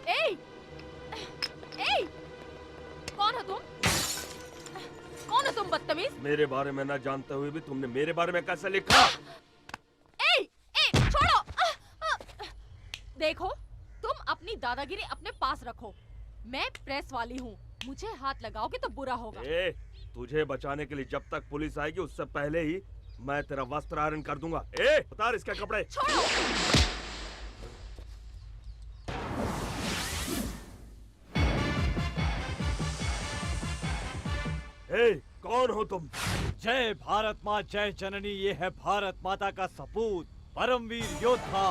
ए! ए! कौन हो तुम? कौन हो तुम बदतमीज? मेरे बारे में ना जानते हुए भी तुमने मेरे बारे में कैसे लिखा? छोड़ो! देखो, तुम अपनी दादागिरी अपने पास रखो। मैं प्रेस वाली हूँ, मुझे हाथ लगाओगे तो बुरा होगा। तुझे बचाने के लिए जब तक पुलिस आएगी उससे पहले ही मैं तेरा वस्त्र आयरन कर दूंगा। उतार इसके कपड़े। छोड़ो! कौन हो तुम? जय भारत माँ जय जननी, ये है भारत माता का सपूत, परमवीर योद्धा।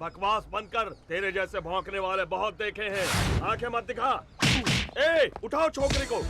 बकवास बंद कर, तेरे जैसे भौंकने वाले बहुत देखे हैं, आंखें मत दिखा। उठाओ छोकरी को।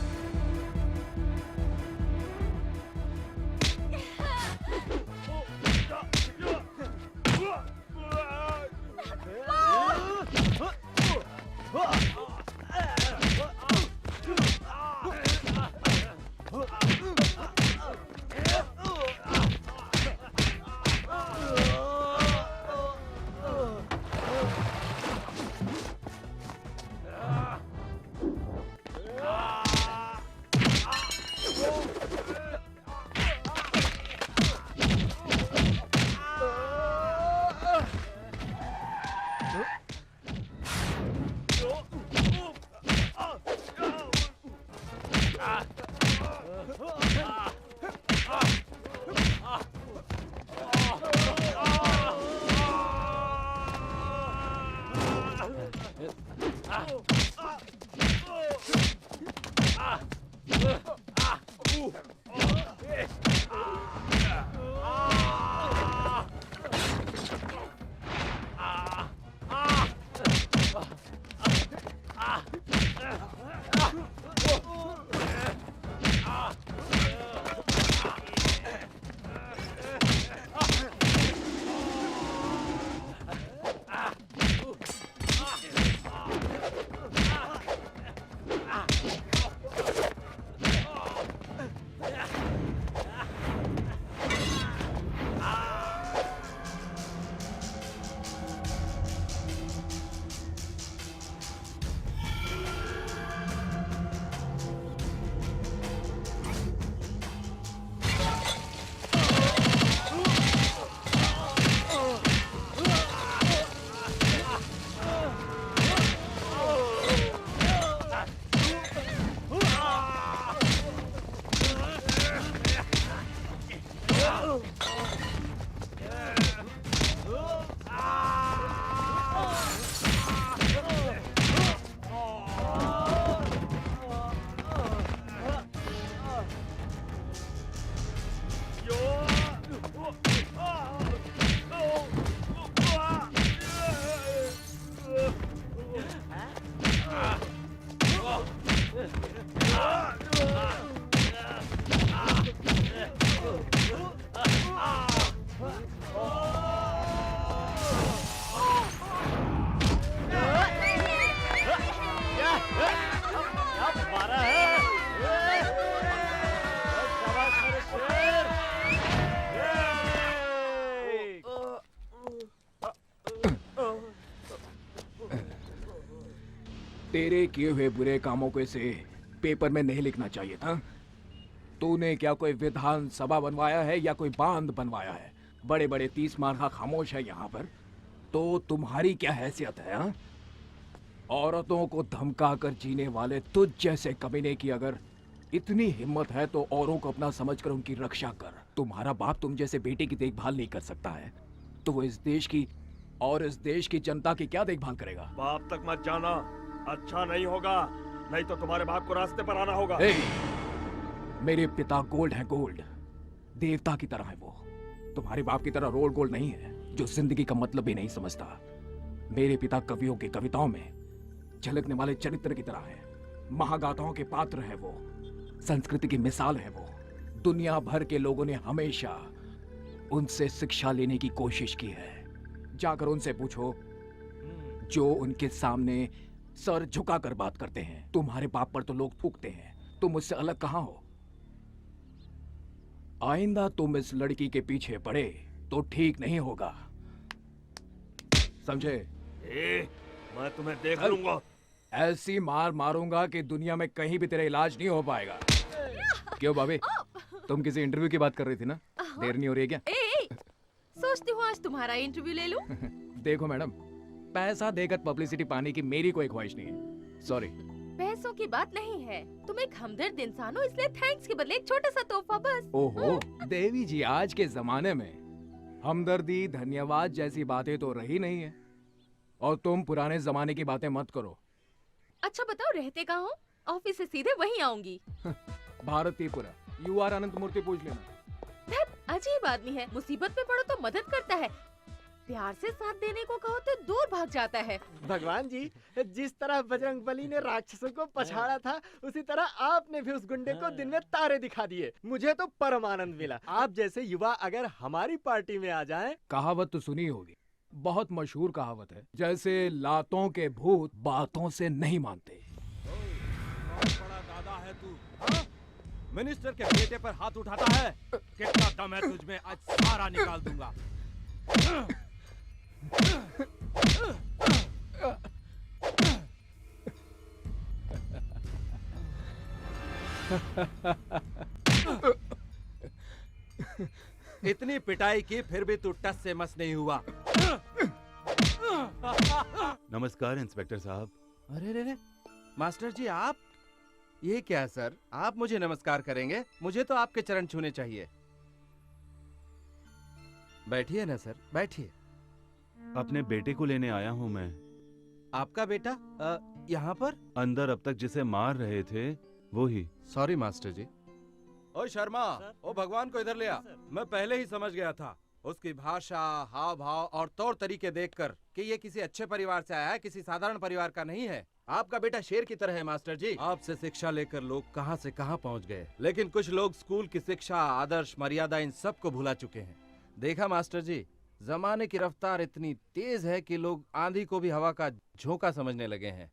तेरे किए हुए बुरे कामों को से पेपर में नहीं लिखना चाहिए था। तूने क्या कोई विधान सभा बनवाया है या कोई बांध बनवाया है? बड़े बड़े 30 मार्का खामोश है यहाँ पर, तो तुम्हारी क्या हैसियत है? हा? औरतों को धमका कर जीने वाले तुझ जैसे कमीने की अगर इतनी हिम्मत है तो औरों को अपना समझकर उनकी रक्षा कर। तुम्हारा बाप तुम जैसे बेटे की देखभाल नहीं कर सकता है तो वो इस देश की और इस देश की जनता की क्या देखभाल करेगा? बाप तक मत जाना, अच्छा नहीं होगा, नहीं तो तुम्हारे बाप को रास्ते पर आना होगा। मेरे पिता गोल्ड है, गोल्ड देवता की तरह है वो। तुम्हारे बाप की तरह रोल गोल्ड नहीं है जो जिंदगी का मतलब भी नहीं समझता। मेरे पिता कवियों की कविताओं में झलकने वाले चरित्र की तरह है, महागाथाओं के पात्र है वो, संस्कृति की मिसाल है वो। दुनिया भर के लोगों ने हमेशा उनसे शिक्षा लेने की कोशिश की है। जाकर उनसे पूछो जो उनके सामने सर झुकाकर बात करते हैं। तुम्हारे बाप पर तो लोग थूकते हैं, तुम मुझसे अलग कहाँ हो? आइंदा तुम इस लड़की के पीछे पड़े तो ठीक नहीं होगा, समझे? मैं तुम्हें देख चल। लूंगा। ऐसी मार मारूंगा कि दुनिया में कहीं भी तेरा इलाज नहीं हो पाएगा। क्यों भाभी, तुम किसी इंटरव्यू की बात कर रही थी ना? देर नहीं हो रही है क्या? सोचती हूँ आज तुम्हारा इंटरव्यू ले लूं। देखो मैडम, पैसा देकर पब्लिसिटी पाने की मेरी कोई ख्वाहिश नहीं है। सॉरी। पैसों की बात नहीं है, तुम एक हमदर्द इंसान हो, इसलिए थैंक्स के बदले एक छोटा सा तोहफा बस। ओहो देवी जी, आज के जमाने में हमदर्दी धन्यवाद जैसी बातें तो रही नहीं है, और तुम पुराने जमाने की बातें मत करो। अच्छा बताओ रहते कहाँ हो? ऑफिस से सीधे वहीं आऊंगी। भारतीपुरा, UR अनंत मूर्ति पूछ लेना। धत, अजीब आदमी है, मुसीबत में पड़ो तो मदद करता है, प्यार से साथ देने को कहो तो दूर भाग जाता है। भगवान जी, जिस तरह बजरंगबली ने राक्षसों को पछाड़ा था, उसी तरह आपने भी उस गुंडे को दिन में तारे दिखा दिए। मुझे तो परम आनंद मिला। आप जैसे युवा अगर हमारी पार्टी में आ जाएं। कहावत तो सुनी होगी, बहुत मशहूर कहावत है, जैसे लातों के भूत बातों से नहीं मानते। बहुत बड़ा दादा है तू, हाँ? मिनिस्टर के बेटे पर हाथ उठाता है? कितना दम है तुझ में, आज सारा निकाल दूंगा। इतनी पिटाई की फिर भी तू टस से मस नहीं हुआ। नमस्कार इंस्पेक्टर साहब। अरे रे रे, मास्टर जी आप? ये क्या सर, आप मुझे नमस्कार करेंगे? मुझे तो आपके चरण छूने चाहिए। बैठिए ना सर, बैठिए। अपने बेटे को लेने आया हूँ मैं। आपका बेटा यहाँ पर? अंदर अब तक जिसे मार रहे थे वो ही। सॉरी मास्टर जी। ओ शर्मा, ओ भगवान को इधर ले आ। मैं पहले ही समझ गया था, उसकी भाषा, हाव भाव और तौर तरीके देखकर कि ये किसी अच्छे परिवार से आया है, किसी साधारण परिवार का नहीं है। आपका बेटा शेर की तरह है मास्टर जी। आपसे शिक्षा लेकर लोग कहां से कहां पहुंच गए, लेकिन कुछ लोग स्कूल की शिक्षा, आदर्श, मर्यादा इन सब को भुला चुके हैं। देखा मास्टर जी, जमाने की रफ्तार इतनी तेज है कि लोग आंधी को भी हवा का झोंका समझने लगे हैं।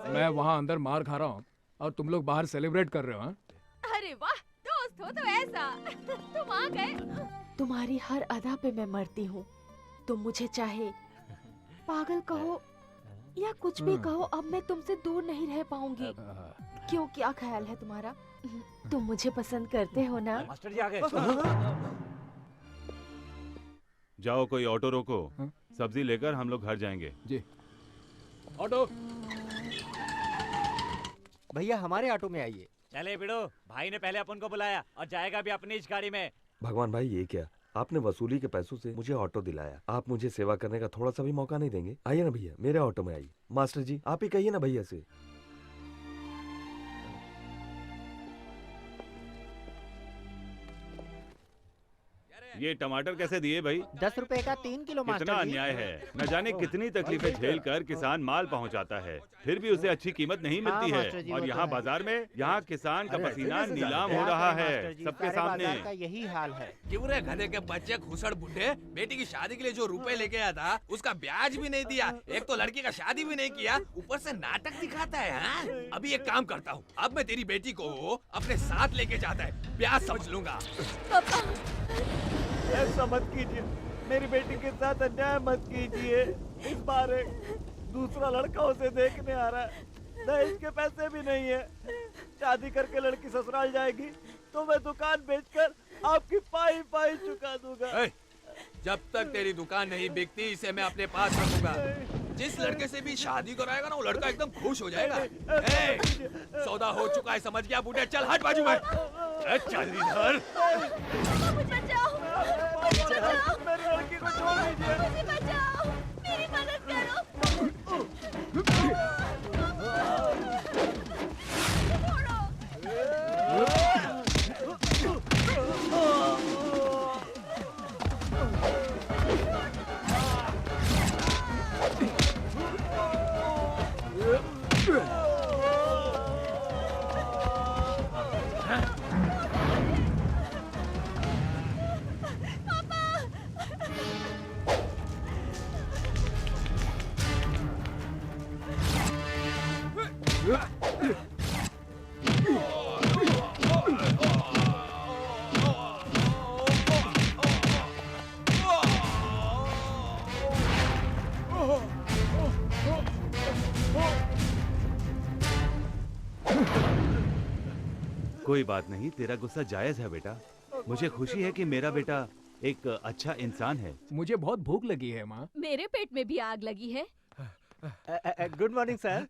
मैं वहाँ अंदर मार खा रहा हूँ और तुम लोग बाहर सेलिब्रेट कर रहे हो, हाँ? अरे वाह, दोस्त हो तो ऐसा। तुम आ गए। तुम्हारी हर अदा पे मैं मरती हूँ। तुम मुझे चाहे पागल कहो या कुछ भी कहो, अब मैं तुमसे दूर नहीं रह पाऊंगी। क्यों, क्या ख्याल है तुम्हारा? तुम मुझे पसंद करते हो ना? मास्टर जी आ गए। जाओ कोई ऑटो रोको, सब्जी लेकर हम लोग घर जाएंगे। जी। ऑटो। भैया हमारे ऑटो में आइए। चले बिड़ो, भाई ने पहले अपन को बुलाया और जाएगा भी अपनी इस गाड़ी में। भगवान भाई, ये क्या? आपने वसूली के पैसों से मुझे ऑटो दिलाया, आप मुझे सेवा करने का थोड़ा सा भी मौका नहीं देंगे? आइए ना भैया, मेरे ऑटो में आइए। मास्टर जी आप ही कहिए ना भैया से। ये टमाटर कैसे दिए भाई? 10 रुपए का 3 किलो कितना मास्टर जी। अन्याय है। न जाने कितनी तकलीफें झेल कर किसान माल पहुंचाता है, फिर भी उसे अच्छी कीमत नहीं मिलती मास्टर जी, है। और वो तो यहाँ है। बाजार में यहाँ किसान का पसीना कैसे नीलाम जाने? हो रहा मास्टर है जी, सबके सारे सामने। बाजार का यही हाल है। क्यों रे गधे के बच्चे घुसड़ बुड्ढे, बेटी की शादी के लिए जो रुपए लेके आया था उसका ब्याज भी नहीं दिया, एक तो लड़की का शादी भी नहीं किया, ऊपर से नाटक दिखाता है। हाँ? अभी एक काम करता हूँ, अब मैं तेरी बेटी को अपने साथ लेके जाता है, ब्याज समझ लूंगा। ऐसा मत कीजिए, मेरी बेटी के साथ अन्याय मत कीजिए। इस बार एक दूसरा लड़का उसे देखने आ रहा है, दहेज के पैसे भी नहीं है। शादी करके लड़की ससुराल जाएगी तो मैं दुकान बेचकर आपकी पाई पाई चुका दूंगा। ए, जब तक तेरी दुकान नहीं बिकती इसे मैं अपने पास रखूंगा। जिस लड़के से भी शादी कराएगा ना वो लड़का एकदम खुश हो जाएगा। ए, सौदा हो चुका है, समझ गया बूढ़े, चल हट बाजू में। ए, चल इधर। मुझे बचाओ, मुझे बचाओ, मेरी लड़की को छोड़ दीजिए। मुझे बचाओ, मेरी मदद करो। कोई बात नहीं, तेरा गुस्सा जायज है बेटा। मुझे खुशी है कि मेरा बेटा एक अच्छा इंसान है। मुझे बहुत भूख लगी है माँ। मेरे पेट में भी आग लगी है। Good morning sir.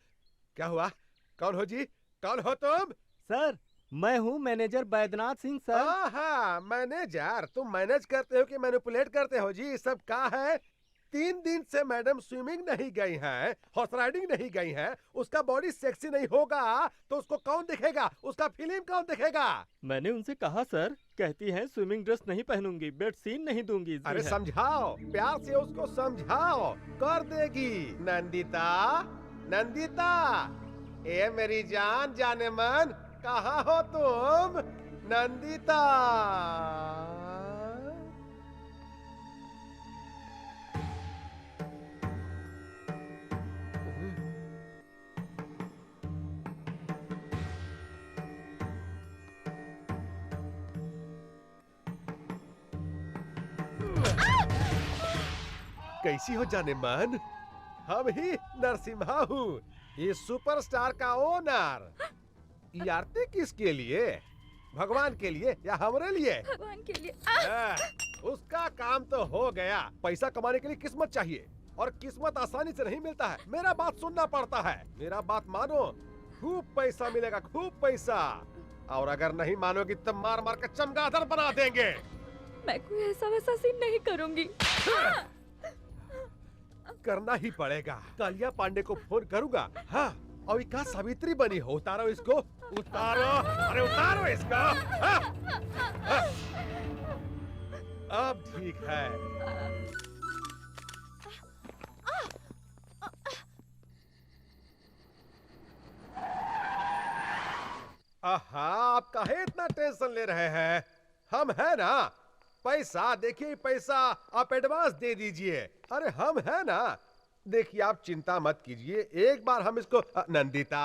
क्या हुआ? कौन हो जी? कौन हो तुम? सर मैं हूँ मैनेजर बैद्यनाथ सिंह सर। हाँ, मैनेजर। तुम मैनेज करते हो कि मैनिपुलेट करते हो जी? सब क्या है? 3 दिन से मैडम स्विमिंग नहीं गई हैं, हॉर्स राइडिंग नहीं गई हैं, उसका बॉडी सेक्सी नहीं होगा तो उसको कौन देखेगा? उसका फिल्म कौन देखेगा? मैंने उनसे कहा सर, कहती हैं स्विमिंग ड्रेस नहीं पहनूंगी, बेड सीन नहीं दूंगी। अरे समझाओ, प्यार से उसको समझाओ, कर देगी। नंदिता, नंदिता, ए मेरी जान जाने मन, कहाँ हो तुम? नंदिता। कैसी हो जाने मन? हम ही नरसिम्हा हूँ, ये सुपरस्टार का ओनर। ये आरती किसके लिए? भगवान के लिए या हमारे लिए? भगवान के लिए। उसका काम तो हो गया। पैसा कमाने के लिए किस्मत चाहिए और किस्मत आसानी से नहीं मिलता है। मेरा बात सुनना पड़ता है। मेरा बात मानो, खूब पैसा मिलेगा, खूब पैसा। और अगर नहीं मानोगी तो मार मार कर चमगादड़ बना देंगे। मैं कोई ऐसा वैसा सीन नहीं करूंगी। करना ही पड़ेगा। कालिया पांडे को फोन करूंगा। हाँ, और क्या सावित्री बनी हो? उतारो इसको, उतारो। अरे उतारो इसको। हाँ? हाँ? अब ठीक है। आहा, आप काहे इतना टेंशन ले रहे हैं? हम है ना। पैसा देखिए, पैसा आप एडवांस दे दीजिए। अरे हम है ना। देखिए आप चिंता मत कीजिए, एक बार हम इसको नंदिता।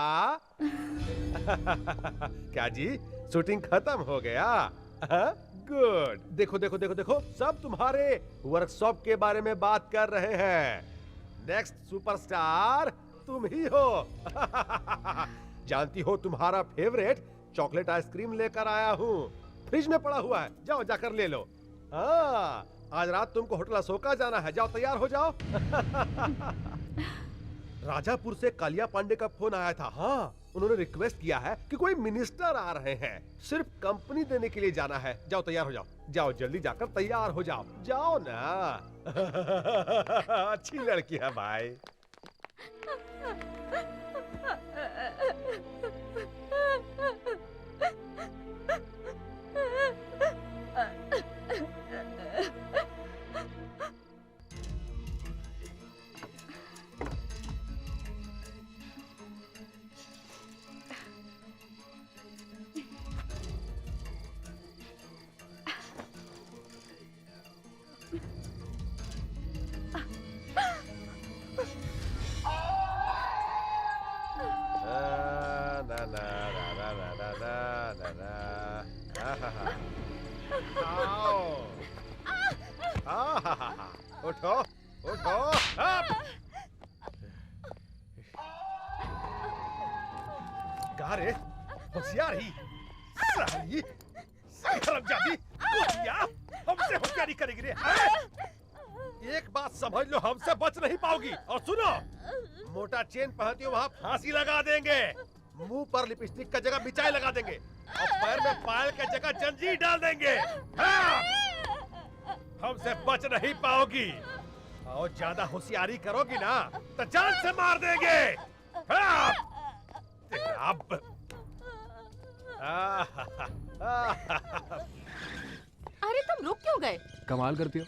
क्या जी, शूटिंग खत्म हो गया? गुड। देखो देखो देखो देखो, सब तुम्हारे वर्कशॉप के बारे में बात कर रहे हैं। नेक्स्ट सुपरस्टार तुम ही हो। जानती हो, तुम्हारा फेवरेट चॉकलेट आइसक्रीम लेकर आया हूँ। फ्रिज में पड़ा हुआ है, जाओ जाकर ले लो। हाँ, आज रात तुमको होटल अशोका जाना है, जाओ तैयार हो जाओ। राजापुर से कालिया पांडे का फोन आया था। हाँ, उन्होंने रिक्वेस्ट किया है कि कोई मिनिस्टर आ रहे हैं, सिर्फ कंपनी देने के लिए जाना है। जाओ तैयार हो जाओ, जाओ जल्दी जाकर तैयार हो जाओ, जाओ ना। अच्छी लड़की है भाई। उठो उठो। कहा रे होशियारी, साली हरामजादी, कुतिया, हमसे होशियारी करेगी रे। एक बात समझ लो, हमसे बच नहीं पाओगी। और सुनो, मोटा चेन पहनती हो वहाँ फांसी लगा देंगे, मुंह पर लिपस्टिक का जगह मिचाई लगा देंगे और पैर में पायल का जगह जंजीर डाल देंगे। हाँ! हमसे बच नहीं पाओगी और ज्यादा होशियारी करोगी ना तो जान से मार देंगे। हाँ! अब अरे तुम रुक क्यों गए? कमाल करती हो,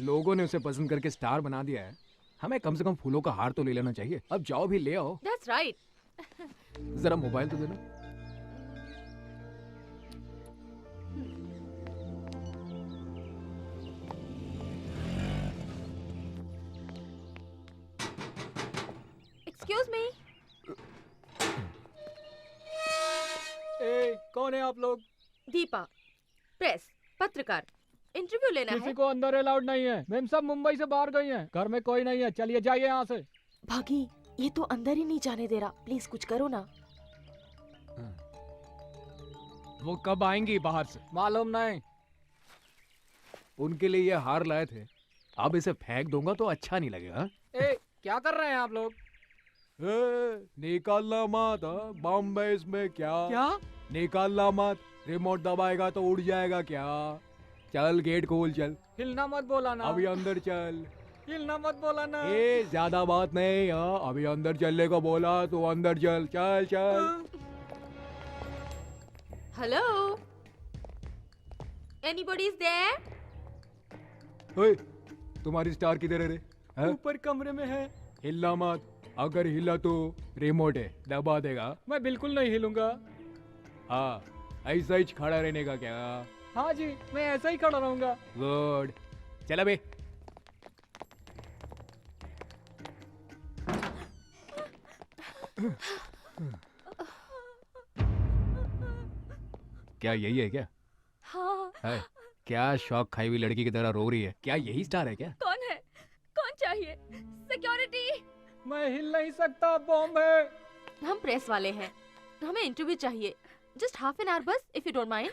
लोगों ने उसे पसंद करके स्टार बना दिया है, हमें कम से कम फूलों का हार तो ले लेना चाहिए। अब जाओ भी ले आओ। That's right. जरा मोबाइल तो देना। Excuse me. कौन है आप लोग? दीपा, प्रेस, पत्रकार, इंटरव्यू लेना किसी है। को अंदर अलाउड नहीं है। मैम सब मुंबई से बाहर गई हैं। घर में कोई नहीं है। चलिए जाइए यहाँ से। भागी, ये तो अंदर ही नहीं जाने दे रहा। प्लीज कुछ करो ना। वो कब आएंगी बाहर से मालूम नहीं। उनके लिए ये हार लाए थे। अब इसे फेंक दूंगा तो अच्छा नहीं लगेगा। ए, क्या कर रहे हैं आप लोग? निकालना मत। बॉम्बे इसमें क्या निकालना मत। रिमोट दबाएगा तो उड़ जाएगा क्या? चल गेट खोल चल। हिलना मत बोला ना। अभी अंदर चल। हिलना मत बोला ना। ए ज्यादा बात नहीं। अभी अंदर चलने को बोला तो अंदर चल। चल चल। Hello, anybody is there? ओए, तुम्हारी स्टार किधर है रे? ऊपर कमरे में है। हिलना मत। अगर हिला तो रिमोट है, दबा देगा। मैं बिल्कुल नहीं हिलूंगा। हाँ, ऐसा ही खड़ा रहने का क्या? हाँ जी, मैं ऐसा ही खड़ा रहूंगा। गुड। चल बे। क्या यही है क्या? हाँ। है क्या? शौक खाई हुई लड़की की तरह रो रही है। क्या यही स्टार है क्या? कौन है? कौन चाहिए? सिक्योरिटी। मैं हिल नहीं सकता। बॉम्ब है। हम प्रेस वाले हैं, हमें इंटरव्यू चाहिए। जस्ट हाफ एन आवर बस, इफ यू डोंट माइंड।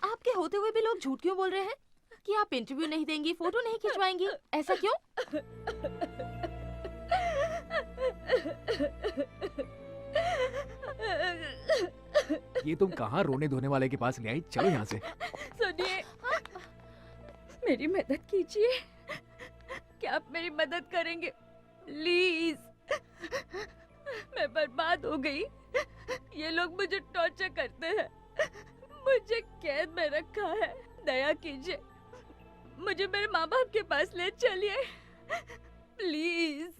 आपके होते हुए भी लोग झूठ क्यों बोल रहे हैं कि आप इंटरव्यू नहीं देंगी, फोटो नहीं खिंचवाएंगी? ऐसा क्यों? ये तुम कहाँ रोने धोने वाले के पास ले आई? चलो यहाँ से। सुनिए, मेरी मदद कीजिए। क्या आप मेरी मदद करेंगे प्लीज? मैं बर्बाद हो गई। ये लोग मुझे टॉर्चर करते हैं, मुझे कैद में रखा है। दया कीजिए, मुझे मेरे माँ बाप के पास ले चलिए प्लीज।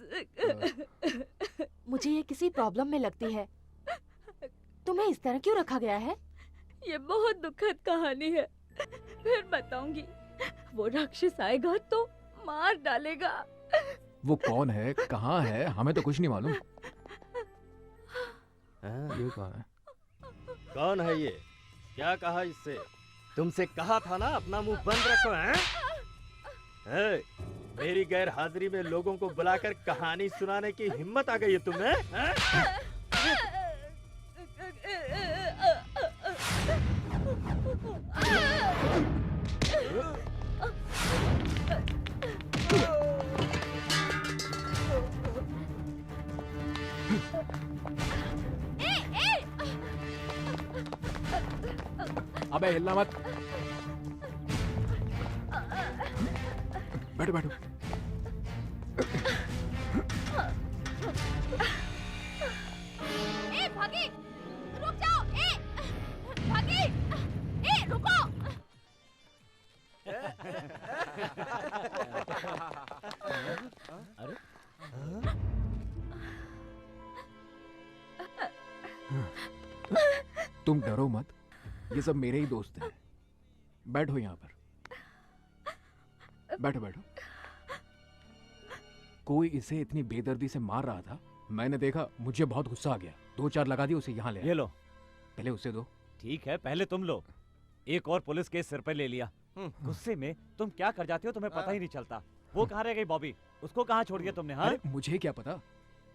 मुझे ये किसी प्रॉब्लम में लगती है। तुम्हें इस तरह क्यों रखा गया है? ये बहुत दुखद कहानी है, फिर बताऊंगी। वो राक्षस आएगा तो मार डालेगा। वो कौन है? कहाँ है? हमें तो कुछ नहीं मालूम। ये कौन है? कौन है ये? क्या कहा इससे? तुमसे कहा था ना अपना मुंह बंद रखो। हैं? मेरी गैर हाजिरी में लोगों को बुलाकर कहानी सुनाने की हिम्मत आ गई है तुम्हें? अबे हिलना मत। बैठो बैठो। ए भागी, रुक जाओ। ए भागी, ए रुको। अरे तुम डरो मत, ये सब मेरे ही दोस्त हैं। बैठो यहाँ पर। बैठो बैठो। कोई इसे इतनी बेदर्दी से मार रहा था, मैंने देखा, मुझे बहुत गुस्सा आ गया। 2-4 लगा दिए, उसे यहाँ ले आया। ये लो। पहले उसे दो। ठीक है, पहले तुम लो। एक और पुलिस केस सिर पे ले लिया। गुस्से में तुम क्या कर जाते हो तुम्हें पता ही नहीं चलता। वो कहाँ रह गई बॉबी? उसको कहाँ छोड़ दिया तुमने? हाँ, अरे मुझे क्या पता,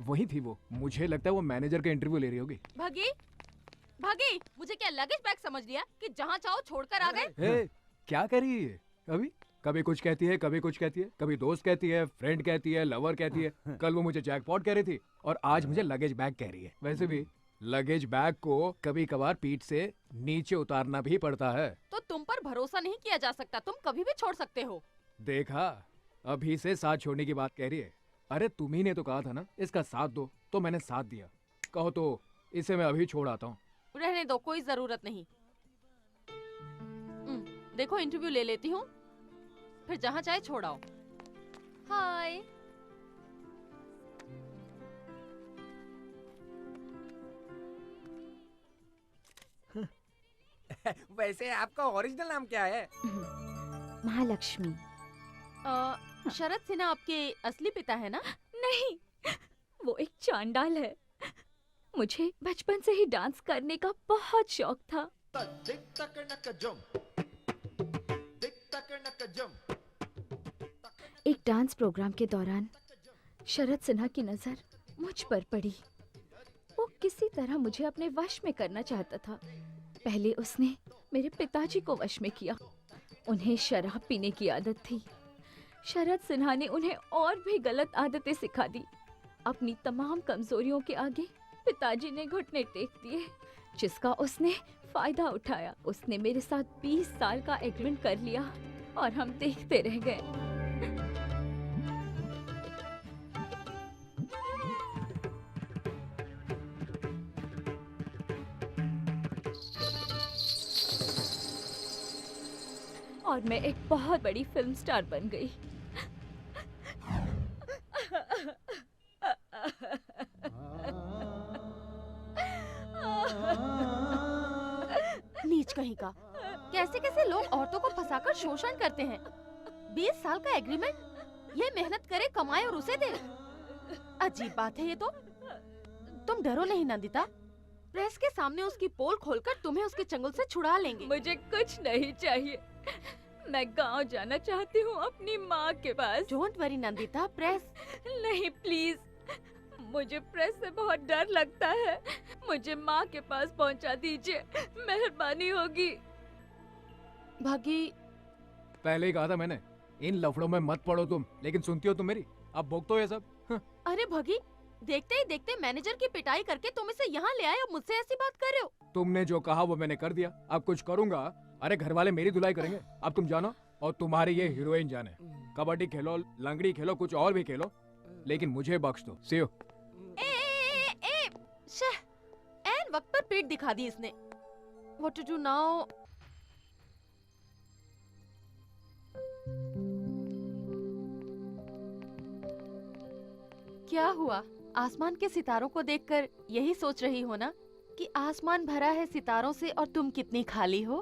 वही थी वो। मुझे लगता है वो मैनेजर का इंटरव्यू ले रही होगी। भागी, भागी, मुझे क्या लगेज बैग समझ लिया कि जहाँ चाहो छोड़कर आ गए? क्या कर रही है? कभी कभी कुछ कहती है, कभी कुछ कहती है, कभी दोस्त कहती है, फ्रेंड कहती है, लवर कहती है। कल वो मुझे जैकपॉट कह रही थी और आज मुझे लगेज बैग कह रही है। वैसे भी लगेज बैग को कभी कभार पीठ से नीचे उतारना भी पड़ता है। तो तुम पर भरोसा नहीं किया जा सकता, तुम कभी भी छोड़ सकते हो। देखा, अभी से साथ छोड़ने की बात कह रही है। अरे तुम ही ने तो कहा था ना इसका साथ दो, तो मैंने साथ दिया। कहो तो इसे मैं अभी छोड़ आता हूँ। रहने दो, कोई जरूरत नहीं। देखो इंटरव्यू ले लेती हूँ, फिर जहाँ चाहे छोड़ आओ। हाय। वैसे आपका ओरिजिनल नाम क्या है? महालक्ष्मी। शरद सिन्हा आपके असली पिता है ना? नहीं, वो एक चांडाल है। मुझे बचपन से ही डांस करने का बहुत शौक था, एक डांस प्रोग्राम के दौरान शरद सिन्हा की नजर मुझ पर पड़ी। वो किसी तरह मुझे अपने वश में करना चाहता था। पहले उसने मेरे पिताजी को वश में किया। उन्हें शराब पीने की आदत थी। शरद सिन्हा ने उन्हें और भी गलत आदतें सिखा दी। अपनी तमाम कमजोरियों के आगे पिताजी ने घुटने टेक दिए, जिसका उसने फायदा उठाया। उसने मेरे साथ 20 साल का एग्रीमेंट कर लिया और हम देखते रह गए। और मैं एक बहुत बड़ी फिल्म स्टार बन गई। नीच कहीं का, कैसे कैसे लोग औरतों को फंसाकर शोषण करते हैं। 20 साल का एग्रीमेंट, ये मेहनत करे, कमाए और उसे दे। अजीब बात है ये तो। तुम डरो नहीं नंदिता, प्रेस के सामने उसकी पोल खोलकर तुम्हें उसके चंगुल से छुड़ा लेंगे। मुझे कुछ नहीं चाहिए। मैं गांव जाना चाहती हूँ अपनी माँ के पास। डोंट वरी नंदिता, प्रेस नहीं प्लीज, मुझे प्रेस से बहुत डर लगता है। मुझे माँ के पास पहुँचा दीजिए, मेहरबानी होगी। भागी, पहले ही कहा था मैंने, इन लफड़ों में मत पड़ो तुम, लेकिन सुनती हो तुम मेरी? अब भोगते हो ये सब। अरे भगी, देखते ही देखते मैनेजर की पिटाई करके तुम इसे यहाँ ले आए और मुझसे ऐसी बात कर रहे हो। तुमने जो कहा वो मैंने कर दिया, अब कुछ करूंगा। अरे घर वाले मेरी धुलाई करेंगे। अब तुम जानो और तुम्हारी ये हीरोइन जाने। कबड्डी खेलो, लंगड़ी खेलो, कुछ और भी खेलो, लेकिन मुझे बख्श दो। सी यू। एन वक्त पर पीठ दिखा दी इसने। What to do now? क्या हुआ? आसमान के सितारों को देखकर यही सोच रही हो ना कि आसमान भरा है सितारों से और तुम कितनी खाली हो?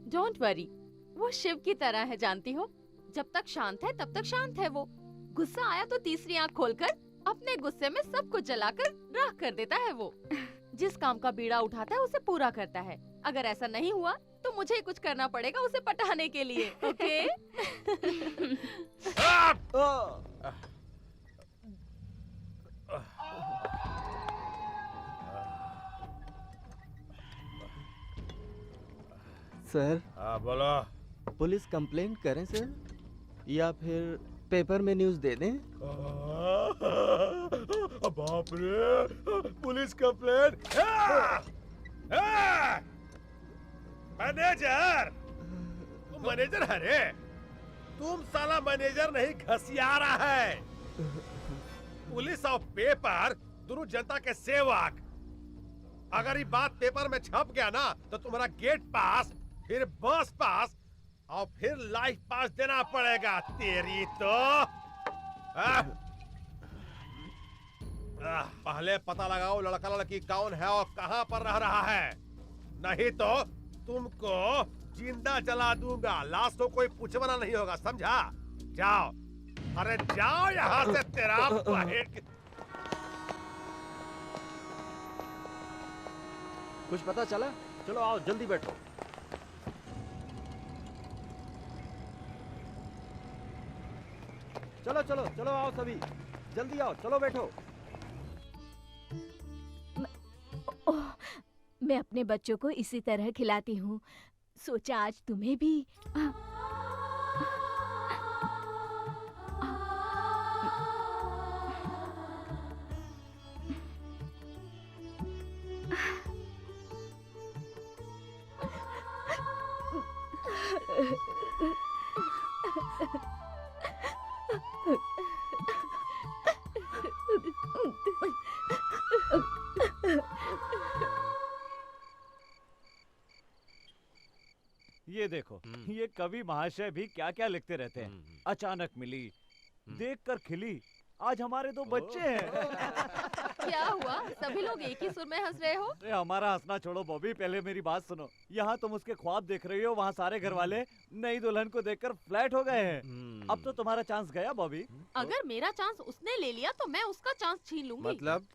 डोंट वरी, वो शिव की तरह है, जानती हो। जब तक शांत है तब तक शांत है वो। गुस्सा आया तो तीसरी आंख खोलकर अपने गुस्से में सब कुछ जलाकर राख कर देता है वो। जिस काम का बीड़ा उठाता है उसे पूरा करता है। अगर ऐसा नहीं हुआ तो मुझे ही कुछ करना पड़ेगा उसे पटाने के लिए। ओके? सर, हाँ बोलो। पुलिस कंप्लेंट करें सर, या फिर पेपर में न्यूज़ दे दें? बाप रे, पुलिस कंप्लेंट। मैनेजर, मैनेजर है रे। तुम साला मैनेजर नहीं, घसियारा है। पुलिस और पेपर दोनों जनता के सेवक। अगर ये बात पेपर में छप गया ना तो तुम्हारा गेट पास, फिर बस पास और फिर लाइफ पास देना पड़ेगा। तेरी तो पहले पता लगाओ लड़का लड़की कौन है और कहां पर रह रहा है, नहीं तो तुमको जिंदा जला दूंगा। लाश को कोई पूछवाना नहीं होगा, समझा? जाओ, अरे जाओ यहाँ से। तेरा कुछ पता चला? चलो आओ, जल्दी बैठो। चलो चलो चलो, आओ सभी, जल्दी आओ, चलो बैठो। मैं अपने बच्चों को इसी तरह खिलाती हूँ। सोचा आज तुम्हें भी। ये देखो, ये कवि महाशय भी क्या क्या लिखते रहते हैं। अचानक मिली, देखकर खिली, आज हमारे 2 बच्चे हैं। क्या हुआ? सभी लोग एक ही सुर में हंस रहे हो? अरे हमारा हंसना छोड़ो बॉबी, पहले मेरी बात सुनो। यहाँ तुम उसके ख्वाब देख रही हो, वहाँ सारे घर वाले नई दुल्हन को देखकर फ्लैट हो गए हैं। अब तो तुम्हारा चांस गया बॉबी। अगर मेरा चांस उसने ले लिया तो मैं उसका चांस छीन लूंगी। मतलब?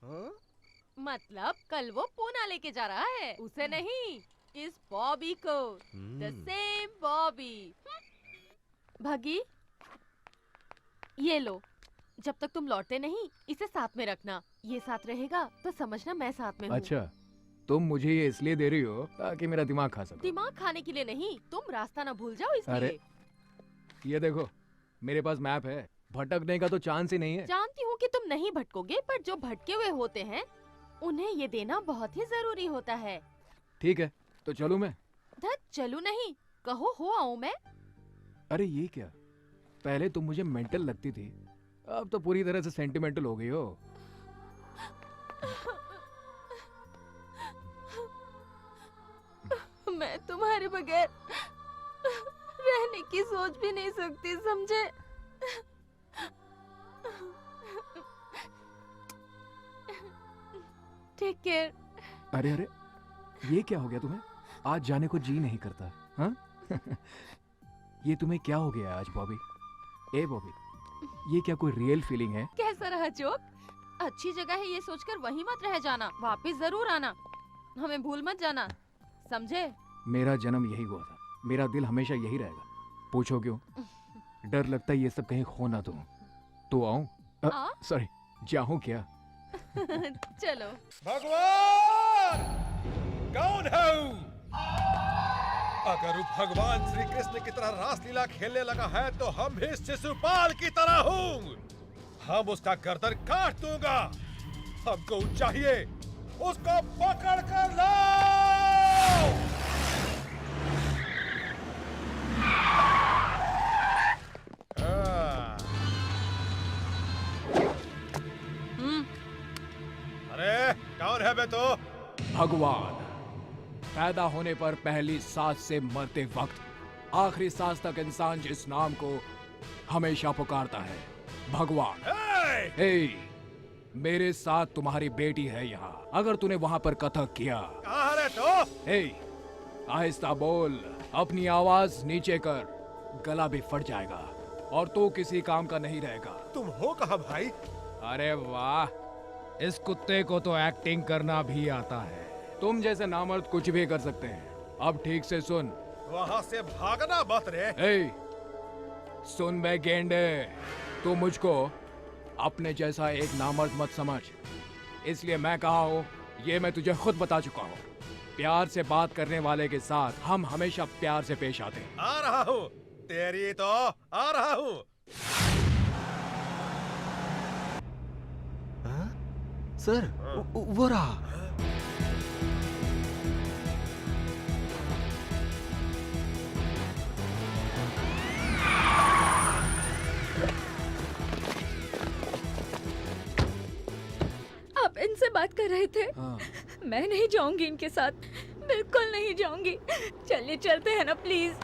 मतलब कल वो पूना लेके जा रहा है, उसे नहीं, इस बॉबी को। The same Bobby. भगी, ये लो, जब तक तुम लौटते नहीं इसे साथ में रखना। ये साथ रहेगा तो समझना मैं साथ में हूँ। अच्छा, तुम मुझे ये इसलिए दे रही हो ताकि मेरा दिमाग खा सको। दिमाग खाने के लिए नहीं, तुम रास्ता ना भूल जाओ इसलिए। अरे, ये देखो, मेरे पास मैप है, भटकने का तो चांस ही नहीं है। जानती हूँ कि तुम नहीं भटकोगे, पर जो भटके हुए होते हैं उन्हें ये देना बहुत ही जरूरी होता है। ठीक है, तो चलूं मैं? धत, चलू नहीं, कहो हो आऊं मैं। अरे ये क्या, पहले तुम मुझे मेंटल लगती थी, अब तो पूरी तरह से सेंटिमेंटल हो गई हो। मैं तुम्हारे बगैर रहने की सोच भी नहीं सकती, समझे? Take care. अरे अरे, ये क्या हो गया तुम्हें? आज जाने को जी नहीं करता, हाँ? ये तुम्हें क्या हो गया आज बॉबी? ए बॉबी, ये क्या कोई रियल फीलिंग है? कैसा रहा जोक? अच्छी जगह है ये सोचकर वहीं मत रह जाना, वापस जरूर आना, हमें भूल मत जाना, समझे? मेरा जन्म यही हुआ था, मेरा दिल हमेशा यही रहेगा। पूछो क्यों? डर लगता है ये सब कहीं खो ना दूं। तो आऊं? सॉरी, जाऊं क्या? चलो। भगवान, कौन है? अगर वो भगवान श्री कृष्ण की तरह रासलीला खेलने लगा है तो हम भी शिशुपाल की तरह हूँ। हम उसका गर्दन काट दूंगा। हमको चाहिए, उसको पकड़ कर लाओ। अरे कौन है बे तो? भगवान। पैदा होने पर पहली सांस से मरते वक्त आखिरी सांस तक इंसान जिस नाम को हमेशा पुकारता है, भगवान। हे, मेरे साथ तुम्हारी बेटी है यहाँ। अगर तूने वहाँ पर कथक किया, कहाँ है तो? हे, आहिस्ता बोल, अपनी आवाज नीचे कर, गला भी फट जाएगा और तू किसी काम का नहीं रहेगा। तुम हो कहाँ भाई? अरे वाह, इस कुत्ते को तो एक्टिंग करना भी आता है। तुम जैसे नामर्द कुछ भी कर सकते हैं। अब ठीक से सुन। वहाँ से भागना मत रे। ए, सुन बे गेंडे, तू मुझको अपने जैसा एक नामर्द मत समझ। इसलिए मैं कहा हूँ, ये मैं तुझे खुद बता चुका हूँ। प्यार से बात करने वाले के साथ हम हमेशा प्यार से पेश आते हैं। आ रहा हूँ, तेरी तो आ रहा हूँ। सर, वो रहा। आप इनसे बात कर रहे थे? हाँ। मैं नहीं जाऊंगी इनके साथ, बिल्कुल नहीं जाऊंगी। चलिए चलते हैं ना प्लीज।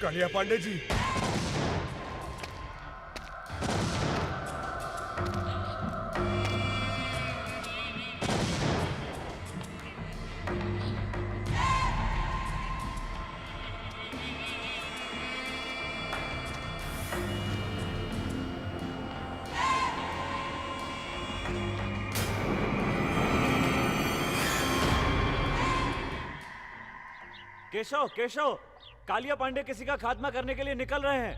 कालिया पांडे जी, केशव केशव, कालिया पांडे किसी का खात्मा करने के लिए निकल रहे हैं।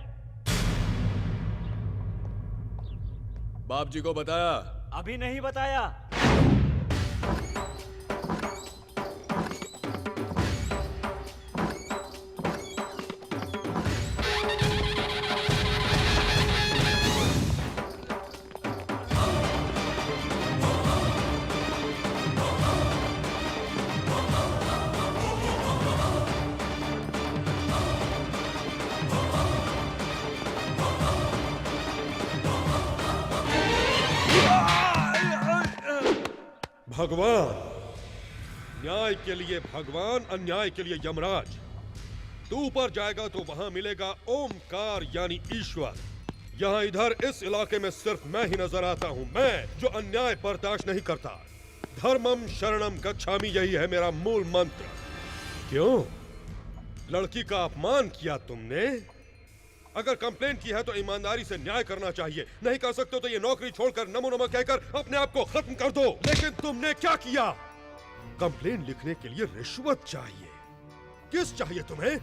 बाप जी को बताया? अभी नहीं बताया। भगवान, न्याय के लिए भगवान, अन्याय के लिए यमराज। तू ऊपर जाएगा तो वहां मिलेगा ओमकार यानी ईश्वर। यहाँ इधर इस इलाके में सिर्फ मैं ही नजर आता हूँ, मैं जो अन्याय बर्दाश्त नहीं करता। धर्मम शरणम गच्छामि, यही है मेरा मूल मंत्र। क्यों? लड़की का अपमान किया तुमने? अगर कंप्लेंट की है तो ईमानदारी से न्याय करना चाहिए। नहीं कर सकते तो ये नौकरी छोड़कर नमो नमः कहकर अपने आप को खत्म कर दो। लेकिन तुमने क्या किया? कंप्लेंट लिखने के लिए रिश्वत चाहिए। किस चाहिए तुम्हें?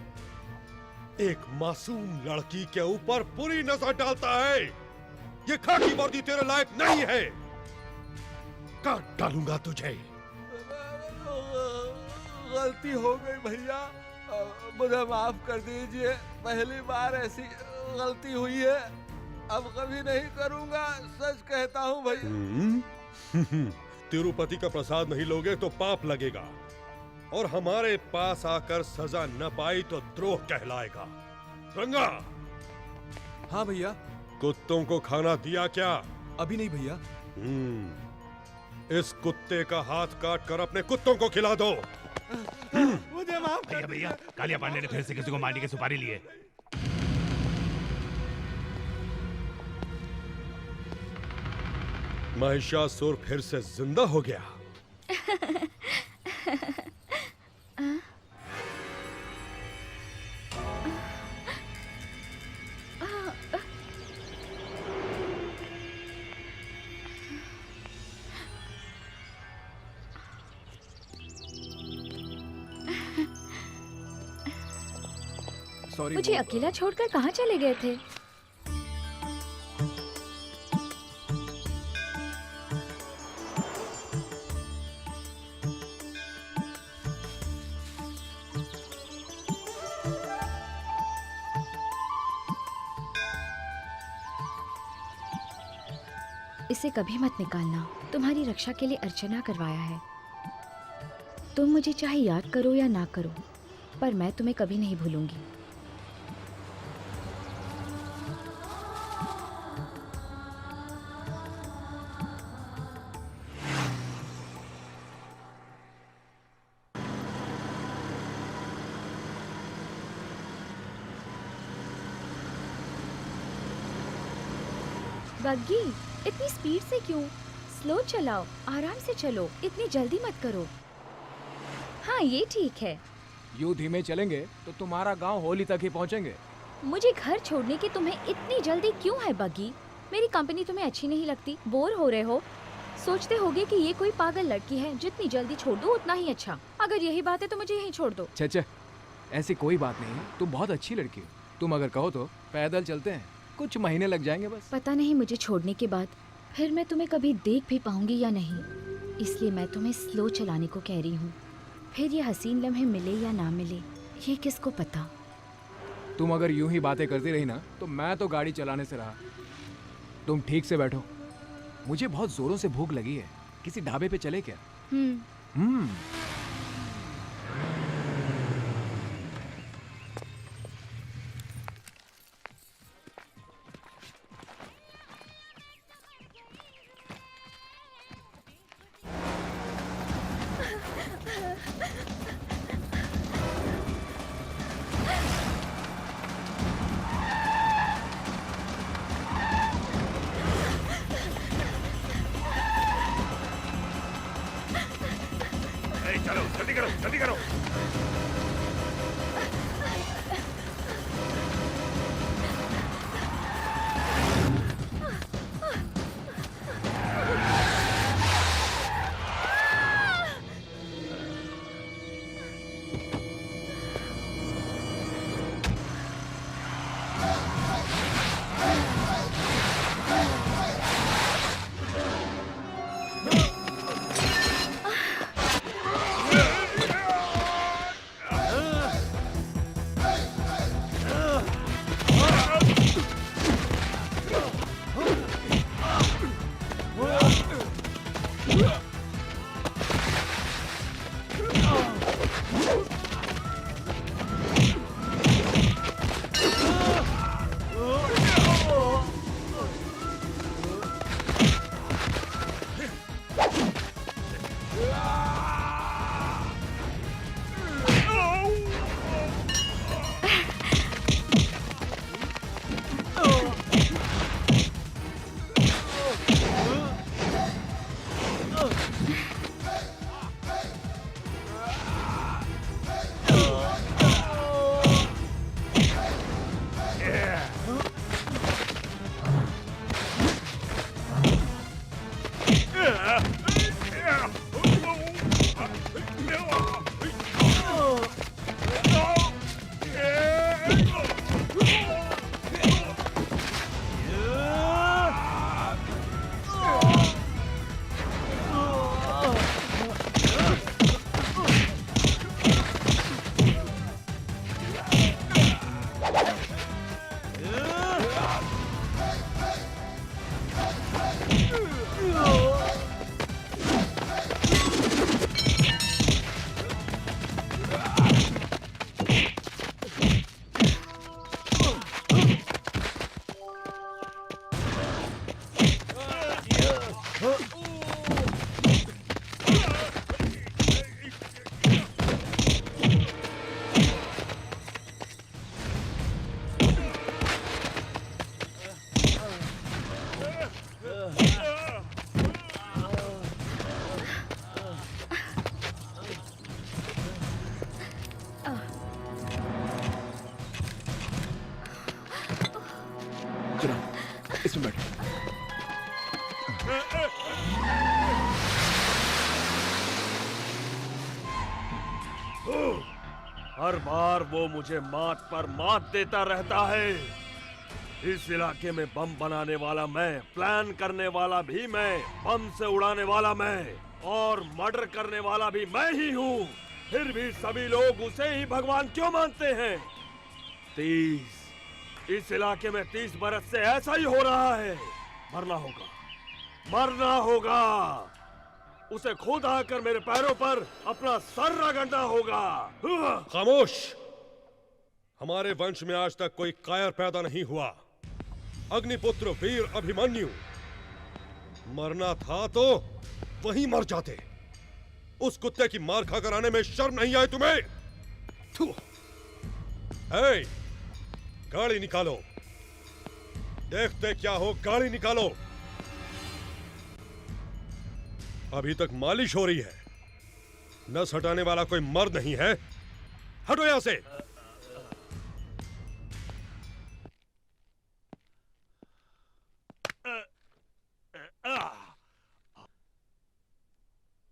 एक मासूम लड़की के ऊपर बुरी नजर डालता है। ये खाकी वर्दी तेरे लायक नहीं है। काट डालूंगा तुझे। गलती हो गई भैया, मुझे माफ कर दीजिए। पहली बार ऐसी गलती हुई है, अब कभी नहीं करूंगा, सच कहता हूँ भैया। तिरुपति का प्रसाद नहीं लोगे तो पाप लगेगा, और हमारे पास आकर सजा न पाई तो द्रोह कहलाएगा। रंगा। हाँ भैया। कुत्तों को खाना दिया क्या? अभी नहीं भैया। इस कुत्ते का हाथ काट कर अपने कुत्तों को खिला दो। मुझे माफ कर भैया, कालिया पांडे ने फिर से किसी को मारने की सुपारी ली है। महिषासुर फिर से जिंदा हो गया। मुझे अकेला छोड़कर कहाँ चले गए थे? इसे कभी मत निकालना। तुम्हारी रक्षा के लिए अर्चना करवाया है। तुम मुझे चाहे याद करो या ना करो, पर मैं तुम्हें कभी नहीं भूलूंगी। बग्गी, इतनी स्पीड से क्यों? स्लो चलाओ, आराम से चलो, इतनी जल्दी मत करो। हाँ, ये ठीक है। यूं धीमे चलेंगे तो तुम्हारा गांव होली तक ही पहुंचेंगे। मुझे घर छोड़ने की तुम्हें इतनी जल्दी क्यों है बग्गी? मेरी कंपनी तुम्हें अच्छी नहीं लगती? बोर हो रहे हो? सोचते होगे कि ये कोई पागल लड़की है, जितनी जल्दी छोड़ दो उतना ही अच्छा। अगर यही बात है तो मुझे यहीं छोड़ दो। छे, ऐसी कोई बात नहीं, तुम बहुत अच्छी लड़की हो। तुम अगर कहो तो पैदल चलते हैं, कुछ महीने लग जाएंगे बस। पता नहीं मुझे छोड़ने के बाद फिर मैं तुम्हें कभी देख भी पाऊंगी या नहीं, इसलिए मैं तुम्हें स्लो चलाने को कह रही हूँ। फिर ये हसीन लम्हे मिले या ना मिले, ये किसको पता। तुम अगर यूं ही बातें करती रही ना तो मैं तो गाड़ी चलाने से रहा। तुम ठीक से बैठो, मुझे बहुत जोरों से भूख लगी है। किसी ढाबे पे चले क्या? इसमें बैठ। हर बार वो मुझे मात पर मात देता रहता है। इस इलाके में बम बनाने वाला मैं, प्लान करने वाला भी मैं, बम से उड़ाने वाला मैं और मर्डर करने वाला भी मैं ही हूँ। फिर भी सभी लोग उसे ही भगवान क्यों मानते हैं? 30 इस इलाके में 30 बरस से ऐसा ही हो रहा है। मरना होगा, मरना होगा। उसे खुद आकर मेरे पैरों पर अपना सर रगड़ना होगा। खामोश! हमारे वंश में आज तक कोई कायर पैदा नहीं हुआ। अग्निपुत्र वीर अभिमन्यु, मरना था तो वहीं मर जाते। उस कुत्ते की मार खाकर आने में शर्म नहीं आई तुम्हें? थू! ए, गाड़ी निकालो। देखते क्या हो, गाड़ी निकालो। अभी तक मालिश हो रही है। नस हटाने वाला कोई मर्द नहीं है। हटो यहां से।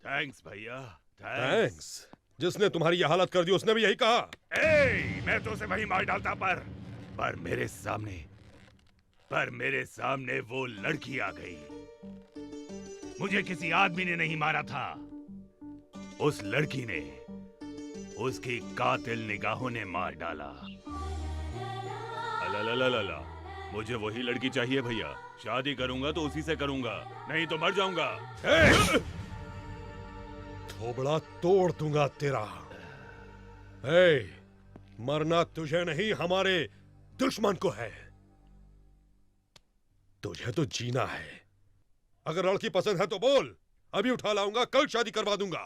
थैंक्स भैया, थैंक्स। जिसने तुम्हारी यह हालत कर दी उसने भी यही कहा। मैं तो उसे वही मार डालता पर मेरे सामने वो लड़की आ गई। मुझे किसी आदमी ने नहीं मारा था, उस लड़की ने, उसकी कातिल निगाहों ने मार डाला। अला, मुझे वही लड़की चाहिए भैया। शादी करूंगा तो उसी से करूंगा, नहीं तो मर जाऊंगा। थोबड़ा तोड़ दूंगा तेरा। मरना तुझे नहीं, हमारे दुश्मन को है। तुझे तो जीना है। अगर लड़की पसंद है तो बोल, अभी उठा लाऊंगा, कल शादी करवा दूंगा।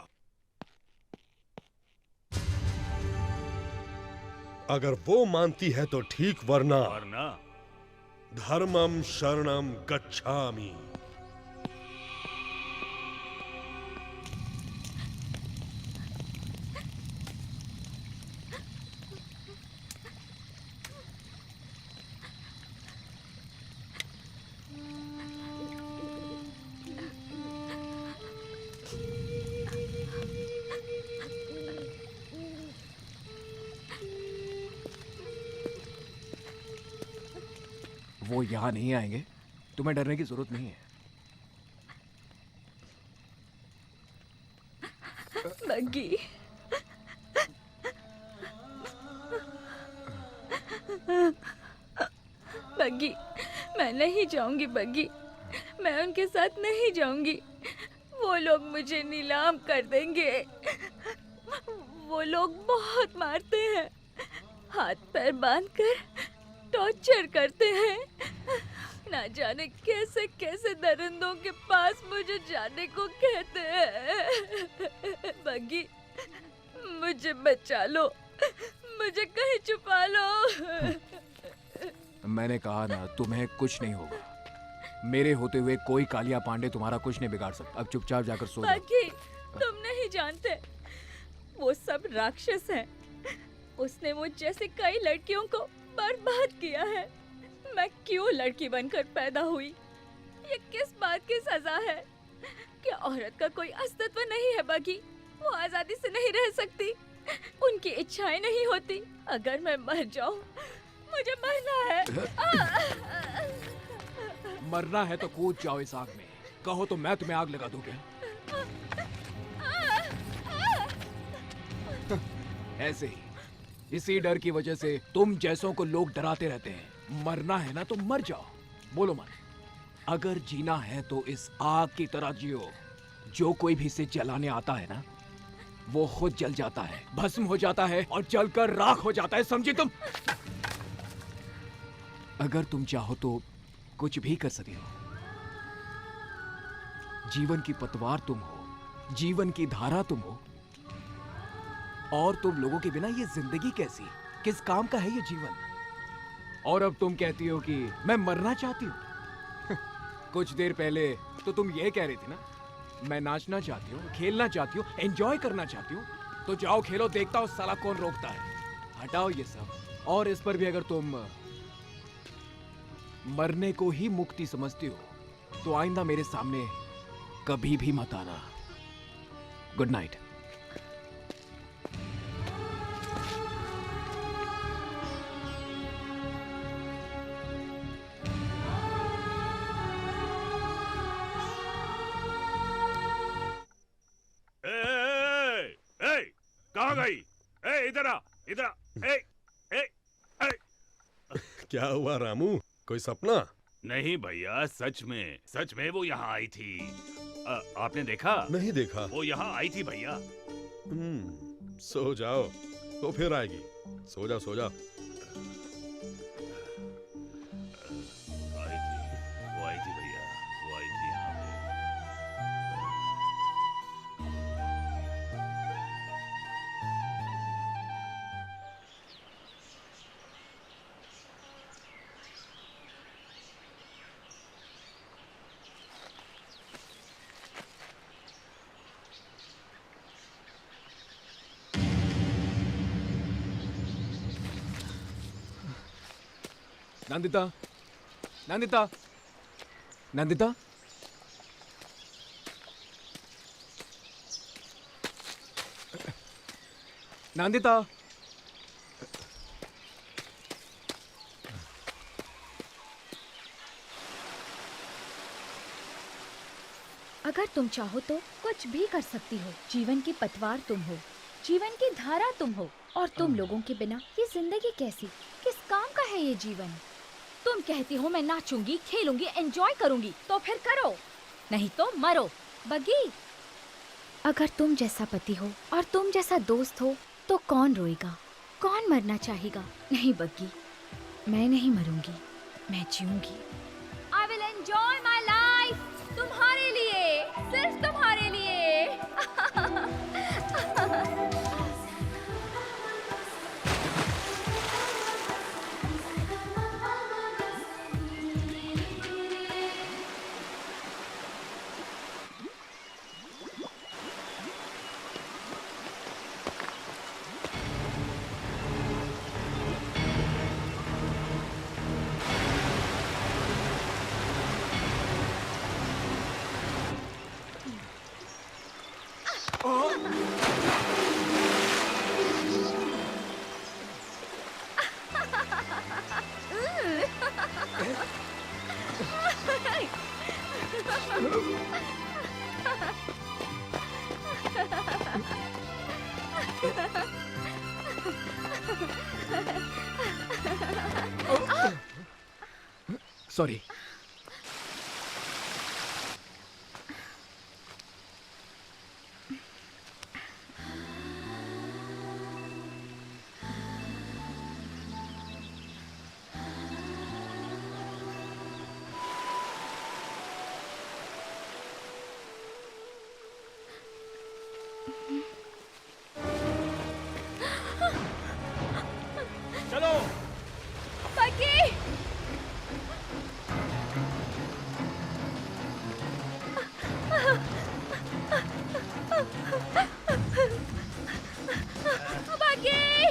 अगर वो मानती है तो ठीक, वरना धर्मम शरणम गच्छामि। वो यहाँ नहीं आएंगे, तुम्हें डरने की जरूरत नहीं है। बग्गी, बग्गी, मैं नहीं जाऊंगी। बग्गी, मैं उनके साथ नहीं जाऊंगी। वो लोग मुझे नीलाम कर देंगे। वो लोग बहुत मारते हैं, हाथ पैर बांधकर टॉर्चर करते हैं। ना जाने कैसे कैसे दरिंदों के पास मुझे जाने को कहते हैं। बग्गी, मुझे बचा लो, मुझे कहीं छुपा लो। मैंने कहा ना, तुम्हें कुछ नहीं होगा। मेरे होते हुए कोई कालिया पांडे तुम्हारा कुछ नहीं बिगाड़ सकता। अब चुपचाप जाकर सो जाओ। बग्गी, तुम नहीं जानते, वो सब राक्षस हैं। उसने मुझ जैसे कई लड़कियों को बर्बाद किया है? मैं क्यों लड़की बनकर पैदा हुई? ये किस बात की सजा है? क्या औरत का कोई अस्तित्व नहीं है बगी? वो आजादी से नहीं रह सकती, उनकी इच्छाएं नहीं होती। अगर मैं मर जाऊं, मुझे मरना है। मरना है तो कूद जाओ इस आग में। कहो तो मैं तुम्हें आग लगा दूं क्या? ऐसे ही, इसी डर की वजह से तुम जैसों को लोग डराते रहते हैं। मरना है ना तो मर जाओ। बोलो मन, अगर जीना है तो इस आग की तरह जियो। जो कोई भी इसे जलाने आता है ना, वो खुद जल जाता है, भस्म हो जाता है और जलकर राख हो जाता है। समझी तुम? अगर तुम चाहो तो कुछ भी कर सकते हो। जीवन की पतवार तुम हो, जीवन की धारा तुम हो। और तुम लोगों के बिना ये जिंदगी कैसी, किस काम का है ये जीवन? और अब तुम कहती हो कि मैं मरना चाहती हूँ। कुछ देर पहले तो तुम ये कह रही थी ना, मैं नाचना चाहती हूँ, खेलना चाहती हूँ, एंजॉय करना चाहती हूँ। तो जाओ खेलो, देखता हूँ साला कौन रोकता है। हटाओ ये सब। और इस पर भी अगर तुम मरने को ही मुक्ति समझती हो तो आइंदा मेरे सामने कभी भी मत आना। Good night. कहाँ गई? इधर आ, इधर आ। क्या हुआ रामू, कोई सपना? नहीं भैया, सच में वो यहाँ आई थी। आपने देखा? नहीं देखा। वो यहाँ आई थी भैया। सो जाओ, तो फिर आएगी। सो जाओ, सो जाओ। वो आई थी भैया, वो आई थी यहाँ पे। नंदिता, नंदिता, नंदिता। नंदिता। अगर तुम चाहो तो कुछ भी कर सकती हो। जीवन की पतवार तुम हो, जीवन की धारा तुम हो। और तुम लोगों के बिना ये जिंदगी कैसी, किस काम का है ये जीवन? तुम कहती हो मैं नाचूंगी, खेलूंगी, एंजॉय करूंगी, तो फिर करो, नहीं तो मरो। बगी, अगर तुम जैसा पति हो और तुम जैसा दोस्त हो तो कौन रोएगा, कौन मरना चाहेगा? नहीं बग्गी, मैं नहीं मरूंगी, मैं जीऊंगी। I will enjoy my life, तुम्हारे लिए, सिर्फ तुम्हारे लिए। सॉरी। चलो बग्गी, बग्गी।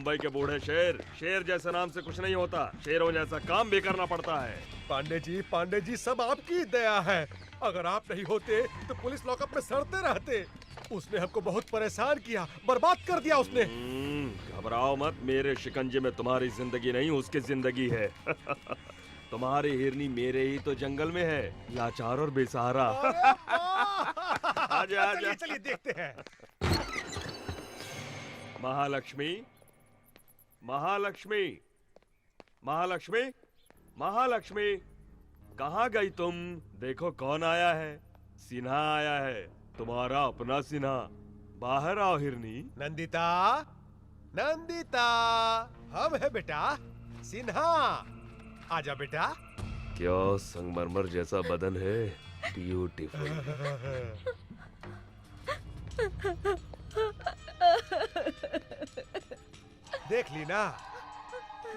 मुंबई के बूढ़े शेर, शेर जैसे नाम से कुछ नहीं होता, शेरों जैसा काम भी करना पड़ता है। पांडे जी सब आपकी दया है। अगर आप नहीं होते तो पुलिस लॉकअप में सड़ते रहते। उसने हमको बहुत परेशान किया, बर्बाद कर दिया उसने। घबराओ मत, मेरे शिकंजे में तुम्हारी जिंदगी नहीं उसकी जिंदगी है। तुम्हारी हिरनी मेरे ही तो जंगल में है, लाचार और बेसहारा। आजा आजा, चलिए देखते हैं। महालक्ष्मी, महालक्ष्मी, महालक्ष्मी, महालक्ष्मी, कहाँ गई तुम? देखो कौन आया है। सिन्हा आया है, तुम्हारा अपना सिन्हा। बाहर आओ हिरनी। नंदिता, नंदिता, हम है बेटा सिन्हा। आजा बेटा। क्या संगमरमर जैसा बदन है, ब्यूटीफुल। देख ली ना,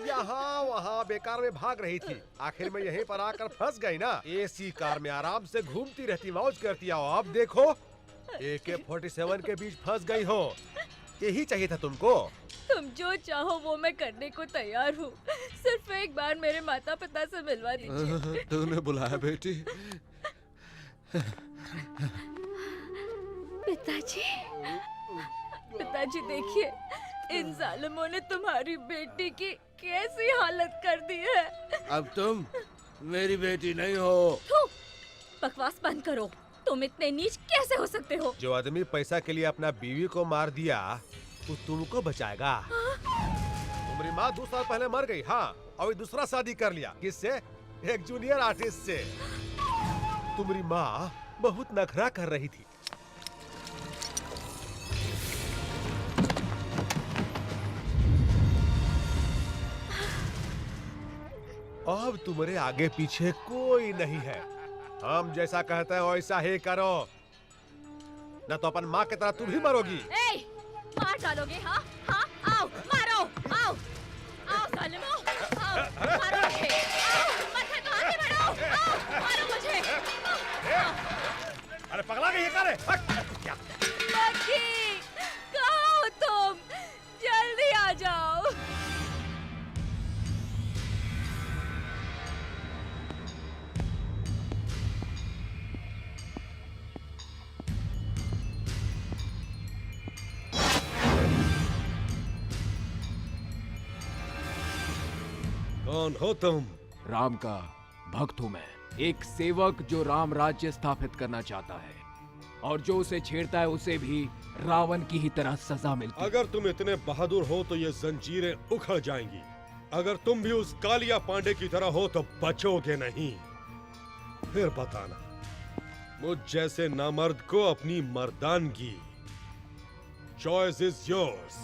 यहाँ वहाँ बेकार में भाग रही थी, आखिर में यहीं पर आकर फंस गई ना। एसी कार में आराम से घूमती रहती, मौज करती। आओ अब देखो, AK-47 के बीच फंस गई हो। यही चाहिए था तुमको। तुम जो चाहो वो मैं करने को तैयार हूँ, सिर्फ एक बार मेरे माता पिता से मिलवा दीजिए। तूने बुलाया बेटी? पिताजी, पिताजी देखिए, इन जालिमों ने तुम्हारी बेटी की कैसी हालत कर दी है। अब तुम मेरी बेटी नहीं हो। थू, बकवास बंद करो। तुम इतने नीच कैसे हो सकते हो? जो आदमी पैसा के लिए अपना बीवी को मार दिया, वो तुमको बचाएगा? तुम्हारी माँ 2 साल पहले मर गई। हाँ, और दूसरा शादी कर लिया। किससे? एक जूनियर आर्टिस्ट से। तुम्हारी माँ बहुत नखरा कर रही थी। अब तुम्हारे आगे पीछे कोई नहीं है। हम जैसा कहते हैं वैसा ही करो, न तो अपन माँ की तरह तुम भी मरोगी। मार डालोगे? हाँ हाँ, आओ मारो, आओ आओ जालिमों, आओ मारो मुझे, आओ मत तो आगे बढ़ो, आओ मारो मुझे। अरे पगला गई है क्या रे? लकी, कहाँ हो तुम? जल्दी आ जाओ। कौन हो तुम? राम का भक्त हूं मैं, एक सेवक जो राम राज्य स्थापित करना चाहता है, और जो उसे छेड़ता है उसे भी रावण की ही तरह सजा मिलती है। अगर तुम इतने बहादुर हो तो ये जंजीरें उखड़ जाएंगी। अगर तुम भी उस कालिया पांडे की तरह हो तो बचोगे नहीं। फिर बताना, मुझ जैसे नामर्द को अपनी मर्दानगी। Choice is yours.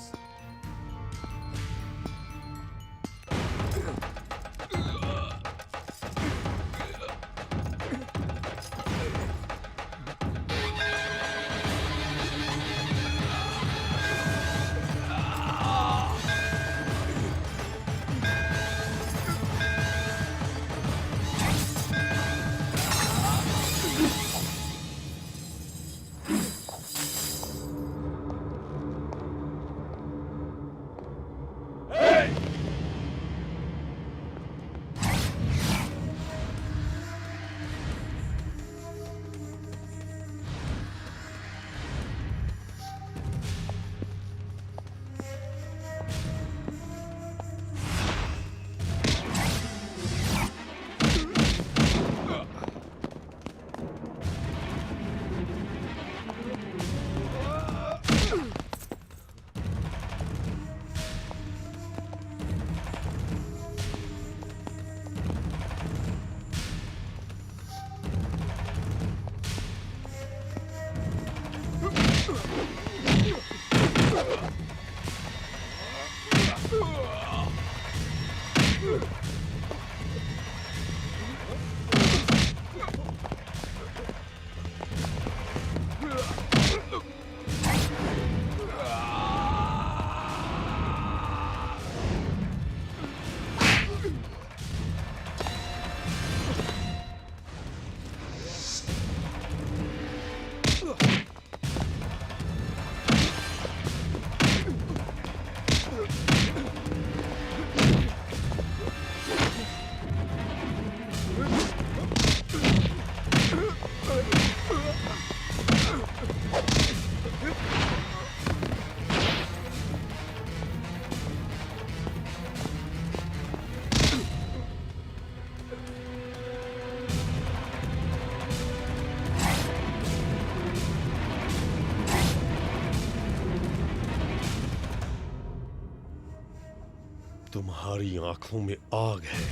तुम्हारी आंखों में आग है,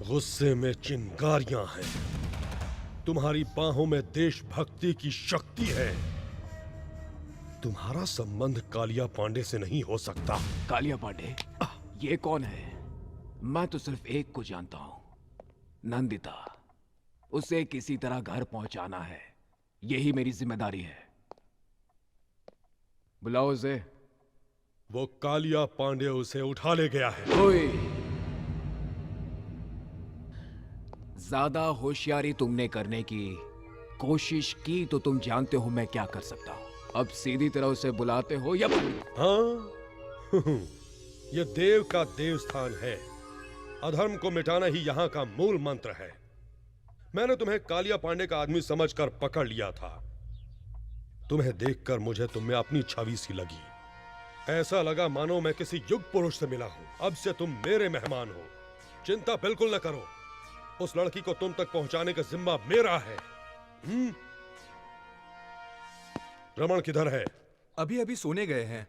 गुस्से में चिंगारियां हैं, तुम्हारी बाहों में देशभक्ति की शक्ति है। तुम्हारा संबंध कालिया पांडे से नहीं हो सकता। कालिया पांडे? ये कौन है? मैं तो सिर्फ एक को जानता हूं, नंदिता। उसे किसी तरह घर पहुंचाना है, यही मेरी जिम्मेदारी है। बुलाओ उसे। वो कालिया पांडे उसे उठा ले गया है। ओए, ज्यादा होशियारी तुमने करने की कोशिश की तो तुम जानते हो मैं क्या कर सकता हूं। अब सीधी तरह उसे बुलाते हो या? हाँ ये देव का देवस्थान है, अधर्म को मिटाना ही यहाँ का मूल मंत्र है। मैंने तुम्हें कालिया पांडे का आदमी समझकर पकड़ लिया था। तुम्हें देखकर मुझे तुम में अपनी छवि सी लगी। ऐसा लगा मानो मैं किसी युग पुरुष से मिला हूं। अब से तुम मेरे मेहमान हो, चिंता बिल्कुल न करो। उस लड़की को तुम तक पहुंचाने का जिम्मा मेरा है। रमन किधर है? अभी अभी सोने गए हैं।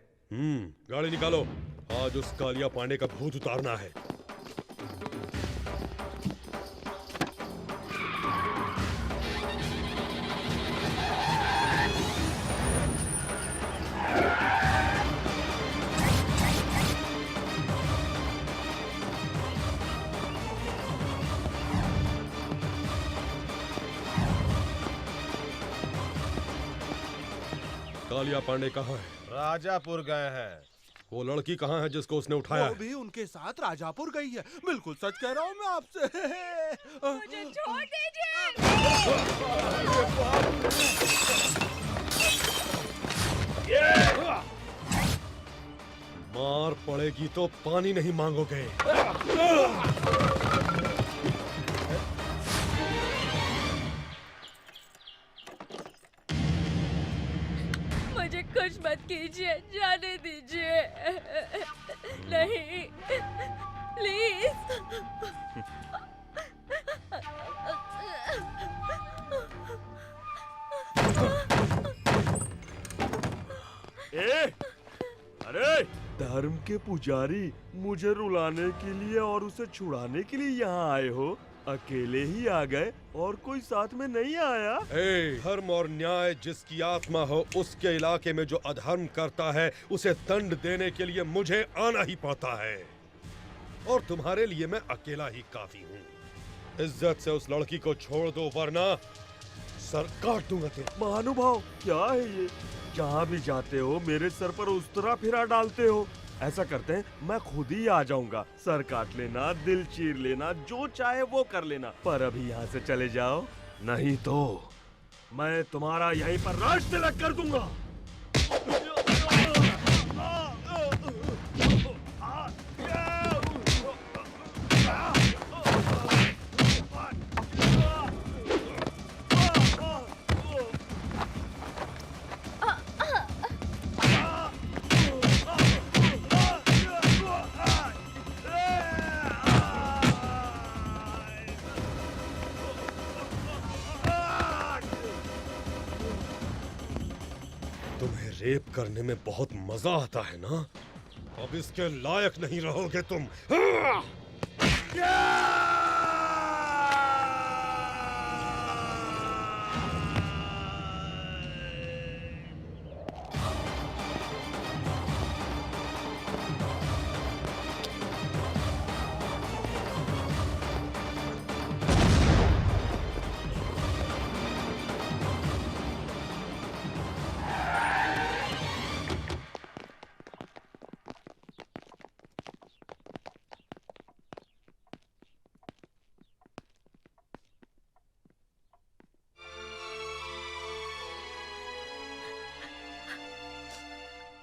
गाड़ी निकालो, आज उस कालिया पांडे का भूत उतारना है। कालिया पांडे कहाँ है? राजापुर गए हैं। वो लड़की कहाँ है जिसको उसने उठाया? वो भी उनके साथ राजापुर गई है। बिल्कुल सच कह रहा हूँ मैं आपसे। मुझे छोड़ दीजिए। मार पड़ेगी तो पानी नहीं मांगोगे। मुझे कुछ मत कीजिए, जाने दीजिए। नहीं, प्लीज। अरे धर्म के पुजारी, मुझे रुलाने के लिए और उसे छुड़ाने के लिए यहाँ आए हो? अकेले ही आ गए और कोई साथ में नहीं आया? धर्म और न्याय जिसकी आत्मा हो, उसके इलाके में जो अधर्म करता है उसे दंड देने के लिए मुझे आना ही पड़ता है। और तुम्हारे लिए मैं अकेला ही काफी हूँ। इज्जत से उस लड़की को छोड़ दो वरना सर काट दूंगा तेरा। महानुभाव, क्या है ये? जहाँ भी जाते हो मेरे सर पर उस तरह फिरा डालते हो। ऐसा करते हैं, मैं खुद ही आ जाऊंगा। सर काट लेना, दिल चीर लेना, जो चाहे वो कर लेना, पर अभी यहाँ से चले जाओ, नहीं तो मैं तुम्हारा यहीं पर राज तिलक कर दूंगा। रेप करने में बहुत मजा आता है ना? अब इसके लायक नहीं रहोगे तुम।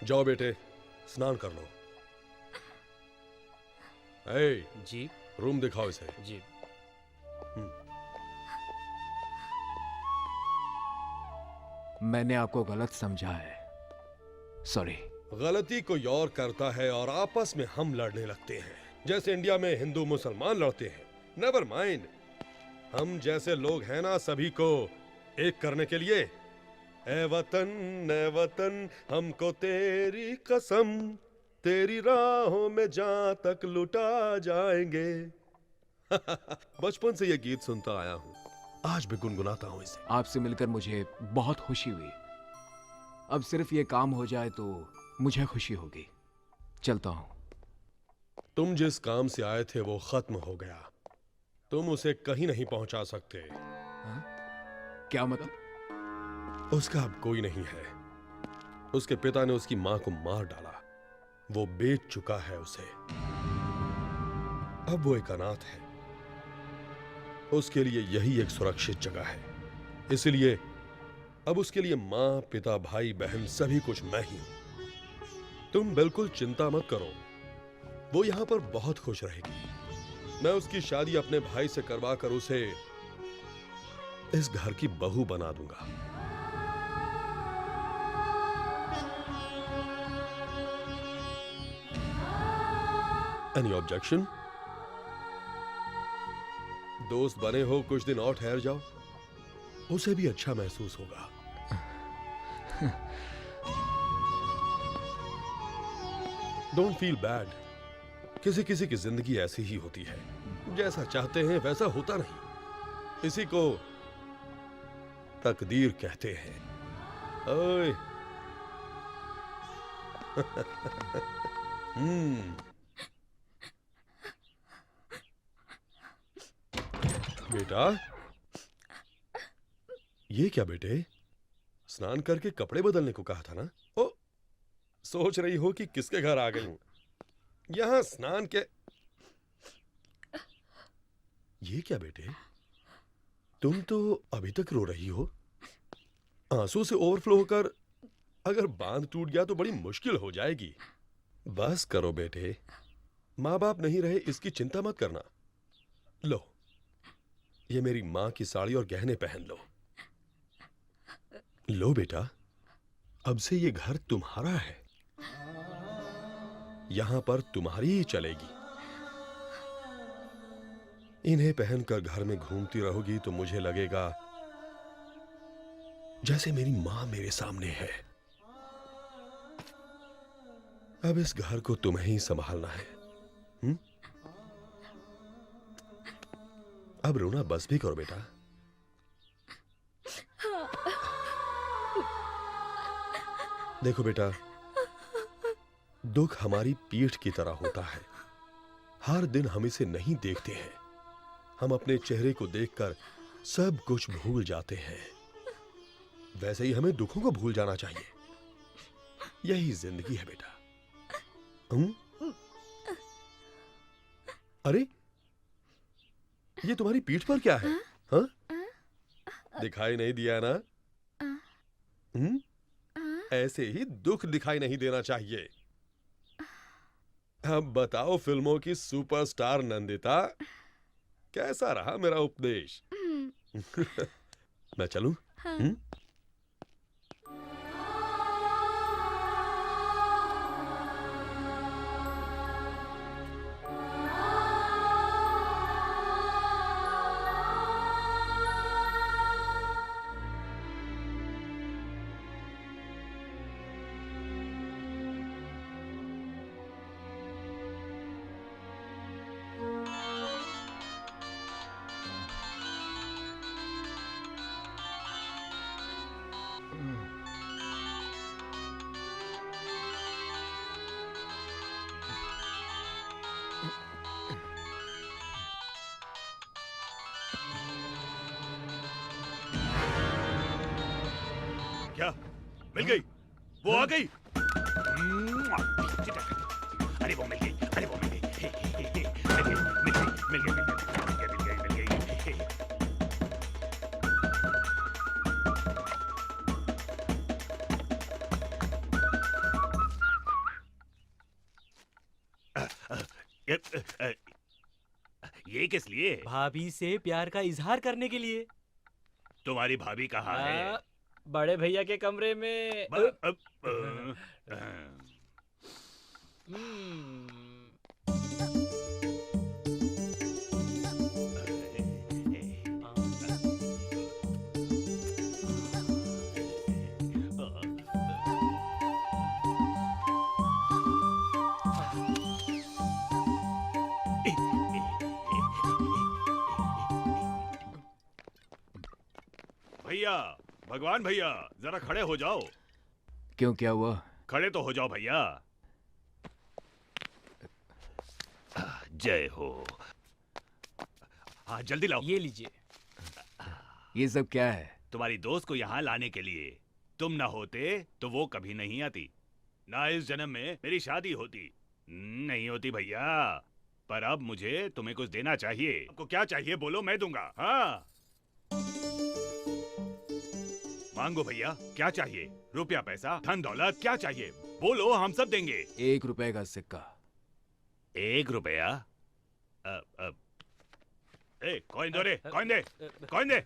जाओ बेटे, स्नान कर लो। जी रूम दिखाओ इसे। जी। मैंने आपको गलत समझा है, सॉरी। गलती कोई और करता है और आपस में हम लड़ने लगते हैं, जैसे इंडिया में हिंदू मुसलमान लड़ते हैं। नेवर माइंड, हम जैसे लोग हैं ना, सभी को एक करने के लिए। ए वतन हमको तेरी कसम, तेरी राहों में जहां तक लुटा जाएंगे। बचपन से ये गीत सुनता आया हूं, आज भी गुनगुनाता हूं इसे। आपसे मिलकर मुझे बहुत खुशी हुई। अब सिर्फ ये काम हो जाए तो मुझे खुशी होगी। चलता हूं। तुम जिस काम से आए थे वो खत्म हो गया, तुम उसे कहीं नहीं पहुंचा सकते। क्या मतलब? उसका अब कोई नहीं है। उसके पिता ने उसकी मां को मार डाला, वो बेच चुका है उसे। अब वो एक अनाथ है। उसके लिए यही एक सुरक्षित जगह है, इसलिए अब उसके लिए मां, पिता, भाई, बहन सभी कुछ मैं ही हूं। तुम बिल्कुल चिंता मत करो, वो यहां पर बहुत खुश रहेगी। मैं उसकी शादी अपने भाई से करवा कर उसे इस घर की बहू बना दूंगा। Any objection? दोस्त बने हो, कुछ दिन और ठहर जाओ, उसे भी अच्छा महसूस होगा। Don't feel bad. किसी किसी की जिंदगी ऐसी ही होती है, जैसा चाहते हैं वैसा होता नहीं। इसी को तकदीर कहते हैं। ओए बेटा, ये क्या बेटे? स्नान करके कपड़े बदलने को कहा था ना? ओ, सोच रही हो कि किसके घर आ गई हूं? यहां स्नान के। ये क्या बेटे, तुम तो अभी तक रो रही हो। आंसू से ओवरफ्लो होकर अगर बांध टूट गया तो बड़ी मुश्किल हो जाएगी। बस करो बेटे, माँ बाप नहीं रहे इसकी चिंता मत करना। लो, ये मेरी मां की साड़ी और गहने पहन लो। लो बेटा, अब से ये घर तुम्हारा है, यहां पर तुम्हारी ही चलेगी। इन्हें पहनकर घर में घूमती रहोगी तो मुझे लगेगा जैसे मेरी मां मेरे सामने है। अब इस घर को तुम्हें ही संभालना है। अब रोना बस भी करो बेटा। देखो बेटा, दुख हमारी पीठ की तरह होता है। हर दिन हम इसे नहीं देखते हैं, हम अपने चेहरे को देखकर सब कुछ भूल जाते हैं। वैसे ही हमें दुखों को भूल जाना चाहिए। यही जिंदगी है बेटा। अरे, ये तुम्हारी पीठ पर क्या है? हाँ? दिखाई नहीं दिया ना? ऐसे ही दुख दिखाई नहीं देना चाहिए। अब बताओ फिल्मों की सुपरस्टार नंदिता, कैसा रहा मेरा उपदेश? मैं चलूं? क्या मिल गई? वो आ गई? अरे वो मिल गई, अरे वो मिल गई, मिल गई। ये किस लिए? भाभी से प्यार का इजहार करने के लिए। तुम्हारी भाभी कहाँ है? बड़े भैया के कमरे में। भैया, भगवान भैया, जरा खड़े हो जाओ। क्यों, क्या हुआ? खड़े तो हो जाओ भैया। जय हो। हाँ जल्दी लाओ। ये लीजिए। ये सब क्या है? तुम्हारी दोस्त को यहाँ लाने के लिए। तुम ना होते तो वो कभी नहीं आती, ना इस जन्म में मेरी शादी होती। नहीं होती भैया। पर अब मुझे तुम्हें कुछ देना चाहिए। आपको क्या चाहिए बोलो, मैं दूंगा। हाँ मांगो भैया, क्या चाहिए? रुपया, पैसा, धन दौलत, क्या चाहिए बोलो, हम सब देंगे। 1 रुपए का सिक्का। 1 रुपया? कॉइन दो रे, कॉइन दे, कॉइन दे।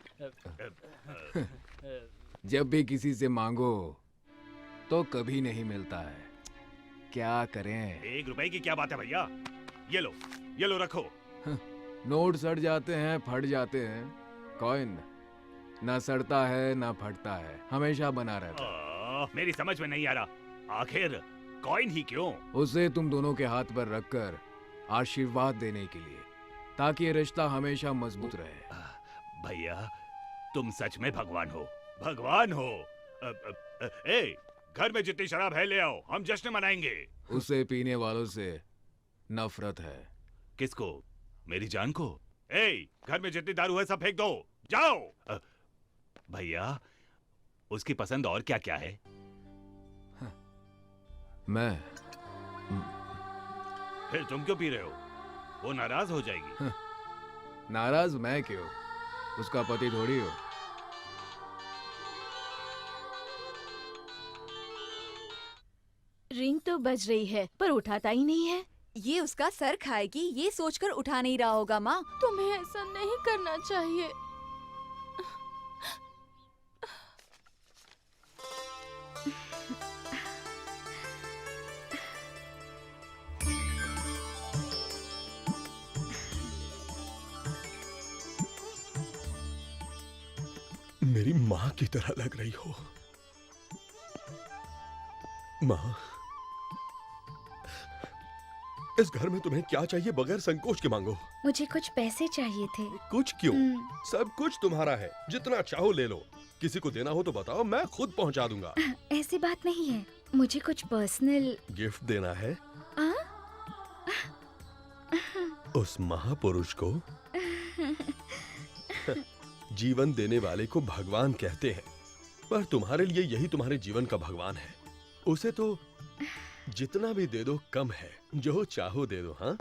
जब भी किसी से मांगो तो कभी नहीं मिलता है, क्या करें? 1 रुपए की क्या बात है भैया? ये लो रखो। नोट सड़ जाते हैं, फट जाते हैं। कॉइन ना सड़ता है ना फटता है, हमेशा बना रहता है। मेरी समझ में नहीं आ रहा, आखिर कॉइन ही क्यों? उसे तुम दोनों के हाथ पर रखकर आशीर्वाद देने के लिए, ताकि ये रिश्ता हमेशा मजबूत रहे। भैया तुम सच में भगवान हो, भगवान हो। घर में जितनी शराब है ले आओ, हम जश्न मनाएंगे। उसे पीने वालों से नफरत है। किसको? मेरी जान को? घर में जितनी दारू है सब फेंक दो, जाओ। भैया उसकी पसंद और क्या क्या है? मैं। फिर तुम क्यों पी रहे हो? वो नाराज हो जाएगी। नाराज मैं क्यों? उसका पति थोड़ी हो। रिंग तो बज रही है पर उठाता ही नहीं है। ये उसका सर खाएगी, ये सोचकर उठा नहीं रहा होगा। माँ तुम्हें ऐसा नहीं करना चाहिए। मेरी माँ की तरह लग रही हो। माँ, इस घर में तुम्हें क्या चाहिए बगैर संकोच के मांगो। मुझे कुछ पैसे चाहिए थे। कुछ क्यों? सब कुछ तुम्हारा है, जितना चाहो ले लो। किसी को देना हो तो बताओ, मैं खुद पहुंचा दूंगा। ऐसी बात नहीं है, मुझे कुछ पर्सनल गिफ्ट देना है। आ? उस महापुरुष को जीवन देने वाले को भगवान कहते हैं, पर तुम्हारे लिए यही तुम्हारे जीवन का भगवान है। उसे तो जितना भी दे दो कम है, जो चाहो दे दो। हाँ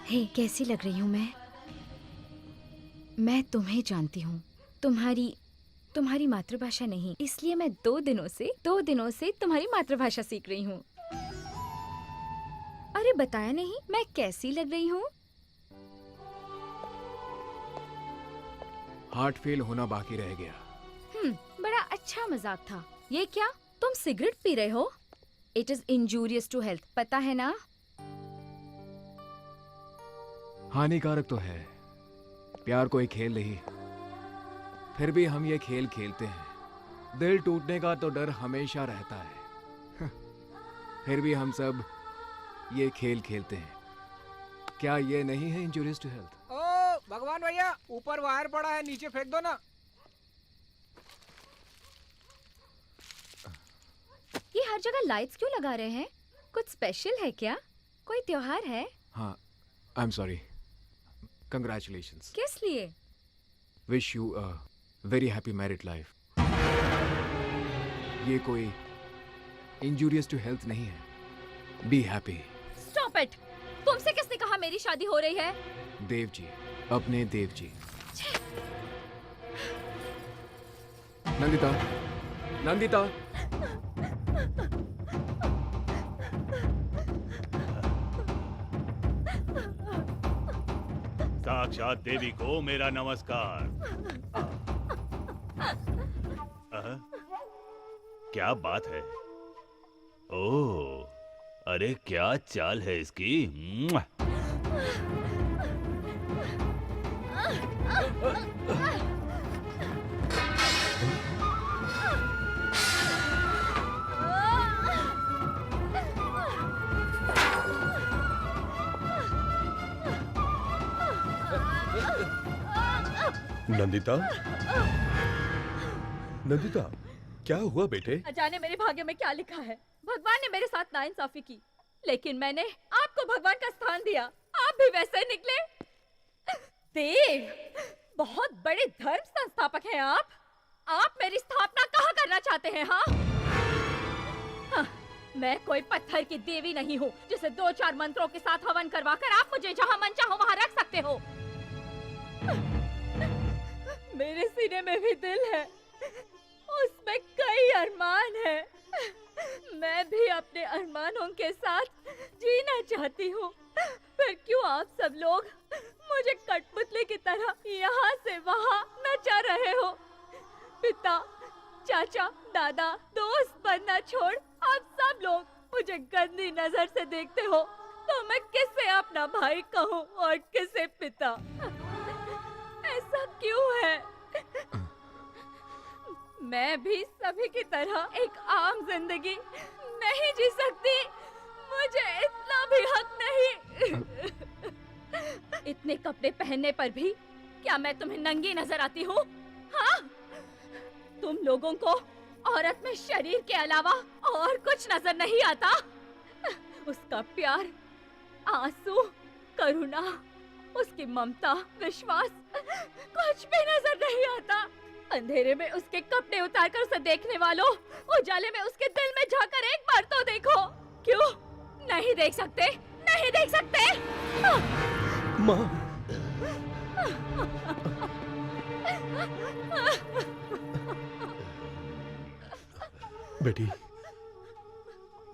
हे, कैसी लग रही हूँ मैं तुम्हें जानती हूँ, तुम्हारी मातृभाषा नहीं, इसलिए मैं 2 दिनों से तुम्हारी मातृभाषा सीख रही हूँ। अरे बताया नहीं मैं कैसी लग रही हूँ? हार्ट फेल होना बाकी रह गया। बड़ा अच्छा मजाक था। ये क्या, तुम सिगरेट पी रहे हो? It is injurious to health, पता है ना? हानिकारक तो है, प्यार कोई खेल नहीं, फिर भी हम ये खेल खेलते हैं। दिल टूटने का तो डर हमेशा रहता है, फिर भी हम सब ये खेल खेलते हैं। क्या ये नहीं है इंजूरियस टू हेल्थ? ओ भगवान भैया, ऊपर वायर पड़ा है, नीचे फेंक दो ना। ये हर जगह लाइट्स क्यों लगा रहे हैं? कुछ स्पेशल है क्या? कोई त्योहार है? हाँ, आई एम सॉरी। Congratulations. किस लिए? Wish you a very happy married life. ये कोई injurious to health नहीं है. Be happy. Stop it! तुमसे किसने कहा मेरी शादी हो रही है? देव जी, अपने देव जी। नंदिता, नंदिता। साक्षात देवी को मेरा नमस्कार। क्या बात है? ओह, अरे क्या चाल है इसकी। नंदिता, नंदिता, क्या हुआ बेटे? जाने मेरे भाग्य में क्या लिखा है। भगवान ने मेरे साथ नाइंसाफी की, लेकिन मैंने आपको भगवान का स्थान दिया। आप भी वैसे ही निकले। देव, बहुत बड़े धर्म संस्थापक हैं आप। आप मेरी स्थापना कहाँ करना चाहते हैं? हाँ, मैं कोई पत्थर की देवी नहीं हूँ जिसे 2-4 मंत्रों के साथ हवन करवाकर आप मुझे जहाँ मन चाहो वहाँ रख सकते हो। मेरे सीने में भी दिल है, उसमें कई अरमान है। मैं भी अपने अरमानों के साथ जीना चाहती हूँ। फिर क्यों आप सब लोग मुझे कठपुतली की तरह यहाँ से वहाँ नचा रहे हो? पिता, चाचा, दादा, दोस्त बनना छोड़ आप सब लोग मुझे गंदी नजर से देखते हो। तो मैं किसे अपना भाई कहूँ और किसे पिता? ऐसा क्यों है? मैं भी सभी की तरह एक आम जिंदगी नहीं जी सकती। मुझे इतना भी हक नहीं। इतने कपड़े पहनने पर भी क्या मैं तुम्हें नंगी नजर आती हूँ? हाँ? तुम लोगों को औरत में शरीर के अलावा और कुछ नजर नहीं आता? उसका प्यार, आंसू, करुणा, उसकी ममता, विश्वास, कुछ भी नजर नहीं आता। अंधेरे में उसके कपड़े उतारकर उसे देखने वालों, उजाले में उसके दिल में झांककर एक बार तो देखो। क्यों नहीं देख सकते? नहीं देख सकते? माँ, बेटी,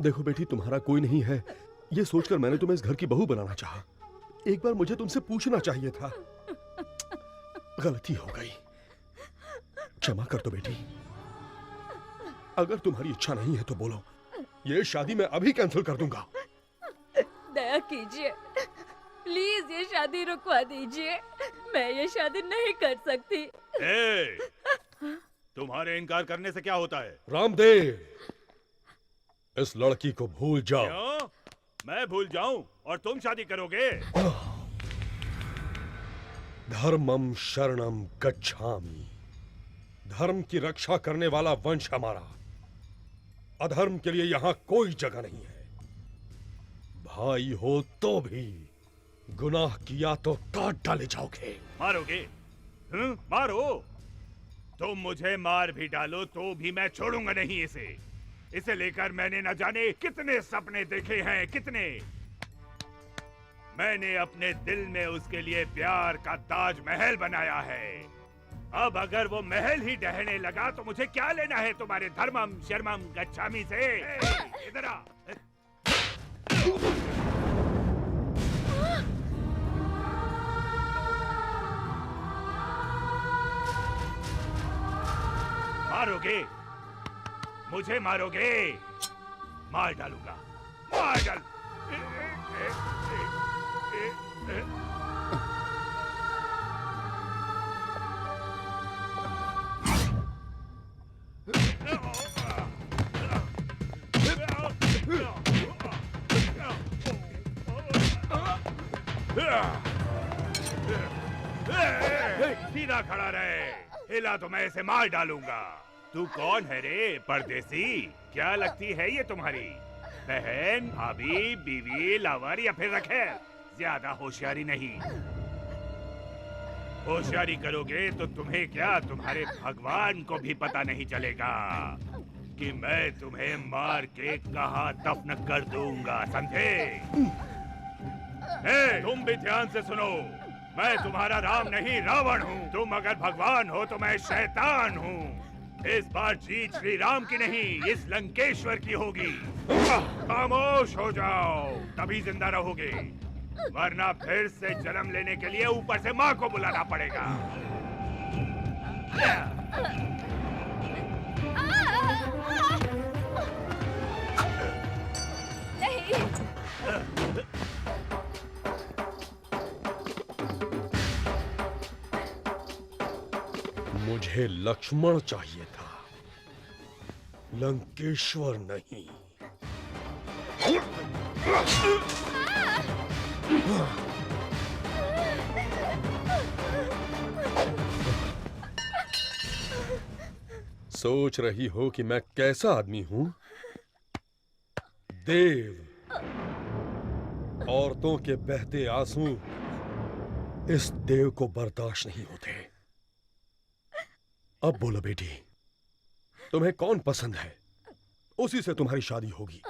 देखो बेटी, तुम्हारा कोई नहीं है ये सोचकर मैंने तुम्हें इस घर की बहू बनाना चाहा। एक बार मुझे तुमसे पूछना चाहिए था। गलती हो गई, क्षमा कर दो बेटी। अगर तुम्हारी इच्छा नहीं है तो बोलो, ये शादी मैं अभी कैंसिल कर दूंगा। दया कीजिए, प्लीज ये शादी रुकवा दीजिए। मैं ये शादी नहीं कर सकती। तुम्हारे इनकार करने से क्या होता है? रामदेव, इस लड़की को भूल जाओ। क्यों? मैं भूल जाऊं और तुम शादी करोगे? धर्मम शरणम गच्छामि। धर्म की रक्षा करने वाला वंश हमारा। अधर्म के लिए यहाँ कोई जगह नहीं है। भाई हो तो भी गुनाह किया तो काट डाले जाओगे। मारोगे? मारो। तुम मुझे मार भी डालो तो भी मैं छोड़ूंगा नहीं इसे। इसे लेकर मैंने न जाने कितने सपने देखे हैं, कितने। मैंने अपने दिल में उसके लिए प्यार का ताजमहल बनाया है। अब अगर वो महल ही ढहने लगा तो मुझे क्या लेना है तुम्हारे धर्मम शर्मम गच्छामी से? इधर आ। मारोगे? मुझे मारोगे? मार डालूंगा, मार डाल। सीधा खड़ा रहे, हिला तो मैं इसे मार डालूंगा। तू कौन है रे परदेसी? क्या लगती है ये तुम्हारी बहन, भाभी, बीवी, लावर या फिर रखेल? ज्यादा होशियारी नहीं। होशियारी करोगे तो तुम्हें क्या, तुम्हारे भगवान को भी पता नहीं चलेगा कि मैं तुम्हें मार के कहाँ दफन कर दूंगा, समझे? तुम भी ध्यान से सुनो, मैं तुम्हारा राम नहीं रावण हूँ। तुम अगर भगवान हो तो मैं शैतान हूँ। इस बार जीत श्री राम की नहीं, इस लंकेश्वर की होगी। खामोश हो जाओ, तभी जिंदा रहोगे। वरना फिर से जन्म लेने के लिए ऊपर से माँ को बुलाना पड़ेगा। मुझे लक्ष्मण चाहिए था, लंकेश्वर नहीं। सोच रही हो कि मैं कैसा आदमी हूं? देव। औरतों के बहते आंसू इस देव को बर्दाश्त नहीं होते। अब बोलो बेटी, तुम्हें कौन पसंद है? उसी से तुम्हारी शादी होगी।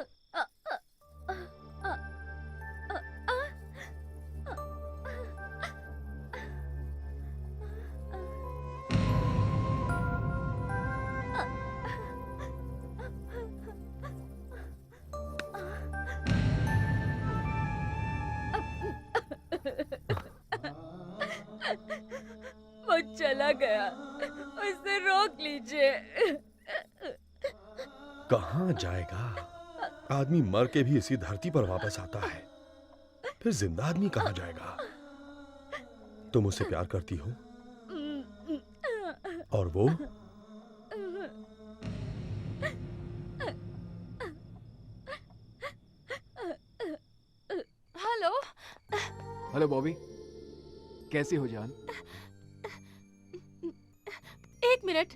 वो चला गया, उसे रोक लीजिए। कहां जाएगा? आदमी मर के भी इसी धरती पर वापस आता है, फिर जिंदा आदमी कहां जाएगा? तुम उससे प्यार करती हो और वो? हेलो। हेलो बॉबी, कैसी हो जान? एक minute.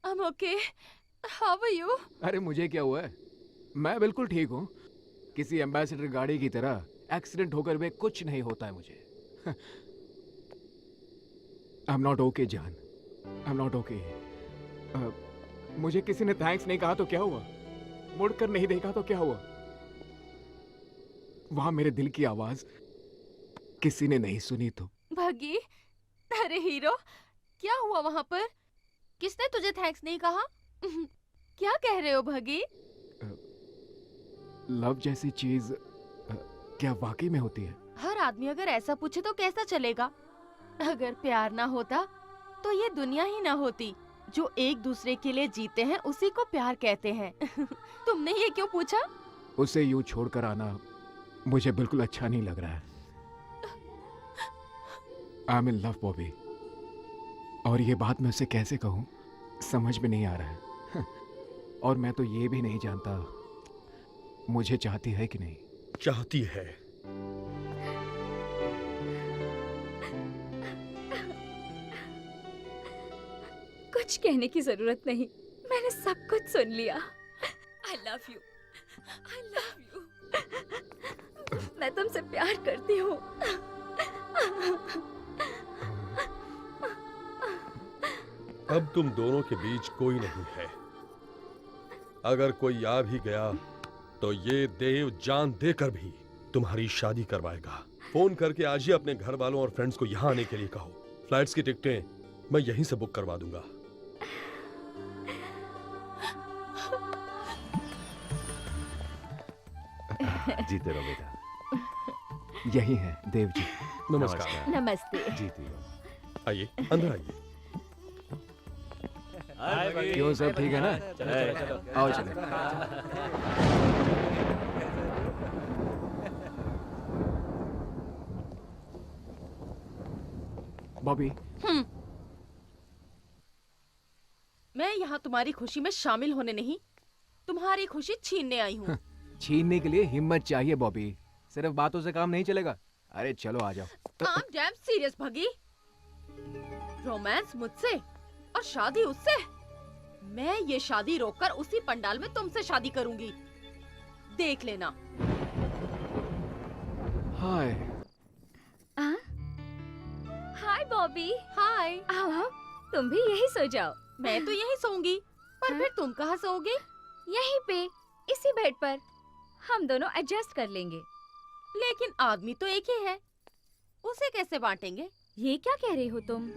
I'm okay. How are you? अरे मुझे क्या हुआ है? मैं बिल्कुल ठीक हूँ। किसी एम्बेसडर गाड़ी की तरह एक्सीडेंट होकर भी कुछ नहीं होता है मुझे। आई एम नॉट ओके जान, आई एम नॉट ओके। मुझे किसी ने थैंक्स नहीं कहा तो क्या हुआ? मुड़कर नहीं देखा तो क्या हुआ? वहां मेरे दिल की आवाज किसी ने नहीं सुनी तो? भगी, अरे हीरो, क्या हुआ वहां पर? किसने तुझे थैंक्स नहीं कहा? क्या कह रहे हो भगी? लव जैसी चीज क्या वाकई में होती है? हर आदमी अगर ऐसा पूछे तो कैसा चलेगा? अगर प्यार ना होता तो ये दुनिया ही ना होती। जो एक दूसरे के लिए जीते हैं उसी को प्यार कहते हैं। तुमने ये क्यों पूछा? उसे यूं छोड़कर आना मुझे बिल्कुल अच्छा नहीं लग रहा है। I am in love Bobby, और ये बात मैं उसे कैसे कहूँ समझ में नहीं आ रहा है। और मैं तो ये भी नहीं जानता मुझे चाहती है कि नहीं। चाहती है। कुछ कहने की जरूरत नहीं, मैंने सब कुछ सुन लिया। I love you, I love you। मैं तुमसे प्यार करती हूँ। अब तुम दोनों के बीच कोई नहीं है। अगर कोई आ भी गया तो ये देव जान देकर भी तुम्हारी शादी करवाएगा। फोन करके आज ही अपने घर वालों और फ्रेंड्स को यहाँ आने के लिए कहो। फ्लाइट्स की टिकटें मैं यहीं से बुक करवा दूंगा। जीते रहो बेटा। यही है देव जी। नमस्कार। नमस्ते। जीती रहो। आइए, अंदर आइए। क्यों, सब ठीक है ना? आओ चले। बॉबी, मैं यहाँ तुम्हारी खुशी में शामिल होने नहीं, तुम्हारी खुशी छीनने आई हूँ। छीनने के लिए हिम्मत चाहिए बॉबी, सिर्फ बातों से काम नहीं चलेगा। अरे चलो आ जाओ। I'm damn serious भगी। रोमांस मुझसे और शादी उससे। मैं ये शादी रोककर उसी पंडाल में तुमसे शादी करूंगी, देख लेना। हाय। हाय बॉबी। हाय। आओ, तुम भी यही सो जाओ। मैं तो यहीं सोऊंगी, पर फिर तुम कहाँ सोओगे? यहीं पे, इसी बेड पर। हम दोनों एडजस्ट कर लेंगे। लेकिन आदमी तो एक ही है, उसे कैसे बांटेंगे? ये क्या कह रही हो तुम?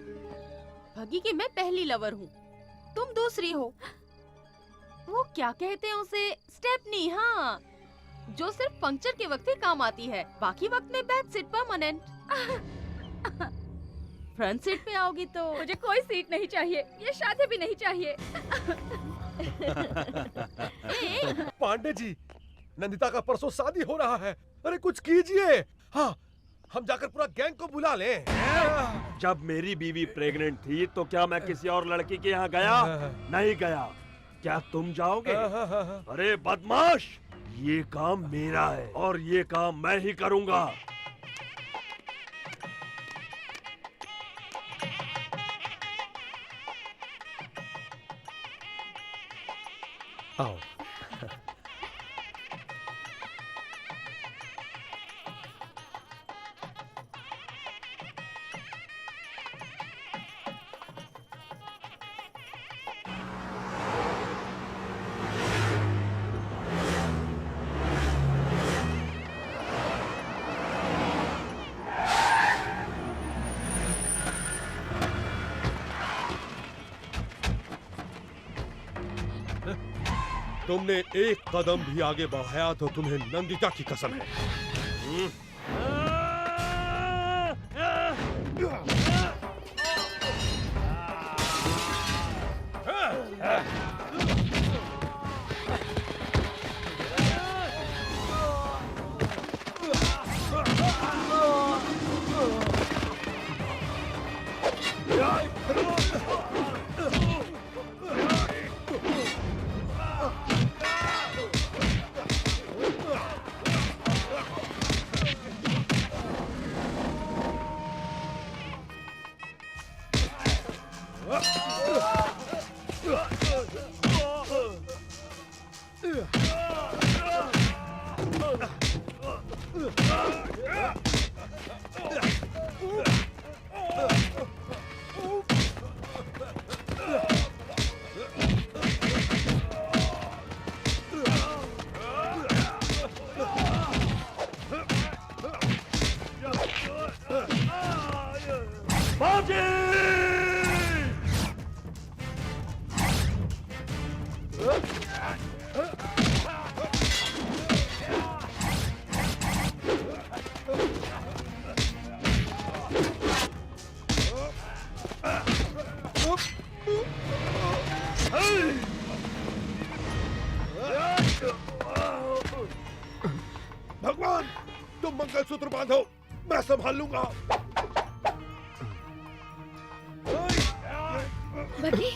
भगी की मैं पहली लवर हूँ, तुम दूसरी हो। वो क्या कहते हैं उसे? स्टेपनी। हाँ, जो सिर्फ पंक्चर के वक्त ही काम आती है, बाकी वक्त में back seat permanent. Front seat पे आओगी तो मुझे कोई सीट नहीं चाहिए, ये शादी भी नहीं चाहिए। पांडे जी, नंदिता का परसों शादी हो रहा है। अरे कुछ कीजिए। हाँ, हम जाकर पूरा गैंग को बुला लें। जब मेरी बीवी प्रेग्नेंट थी तो क्या मैं किसी और लड़की के यहाँ गया? नहीं गया। क्या तुम जाओगे? अरे बदमाश, ये काम मेरा है और ये काम मैं ही करूँगा। आओ। तुमने एक कदम भी आगे बढ़ाया तो तुम्हें नंदिता की कसम है। भगवान, तुम मंगलसूत्र बांधो, मैं संभाल लूंगा। बगी?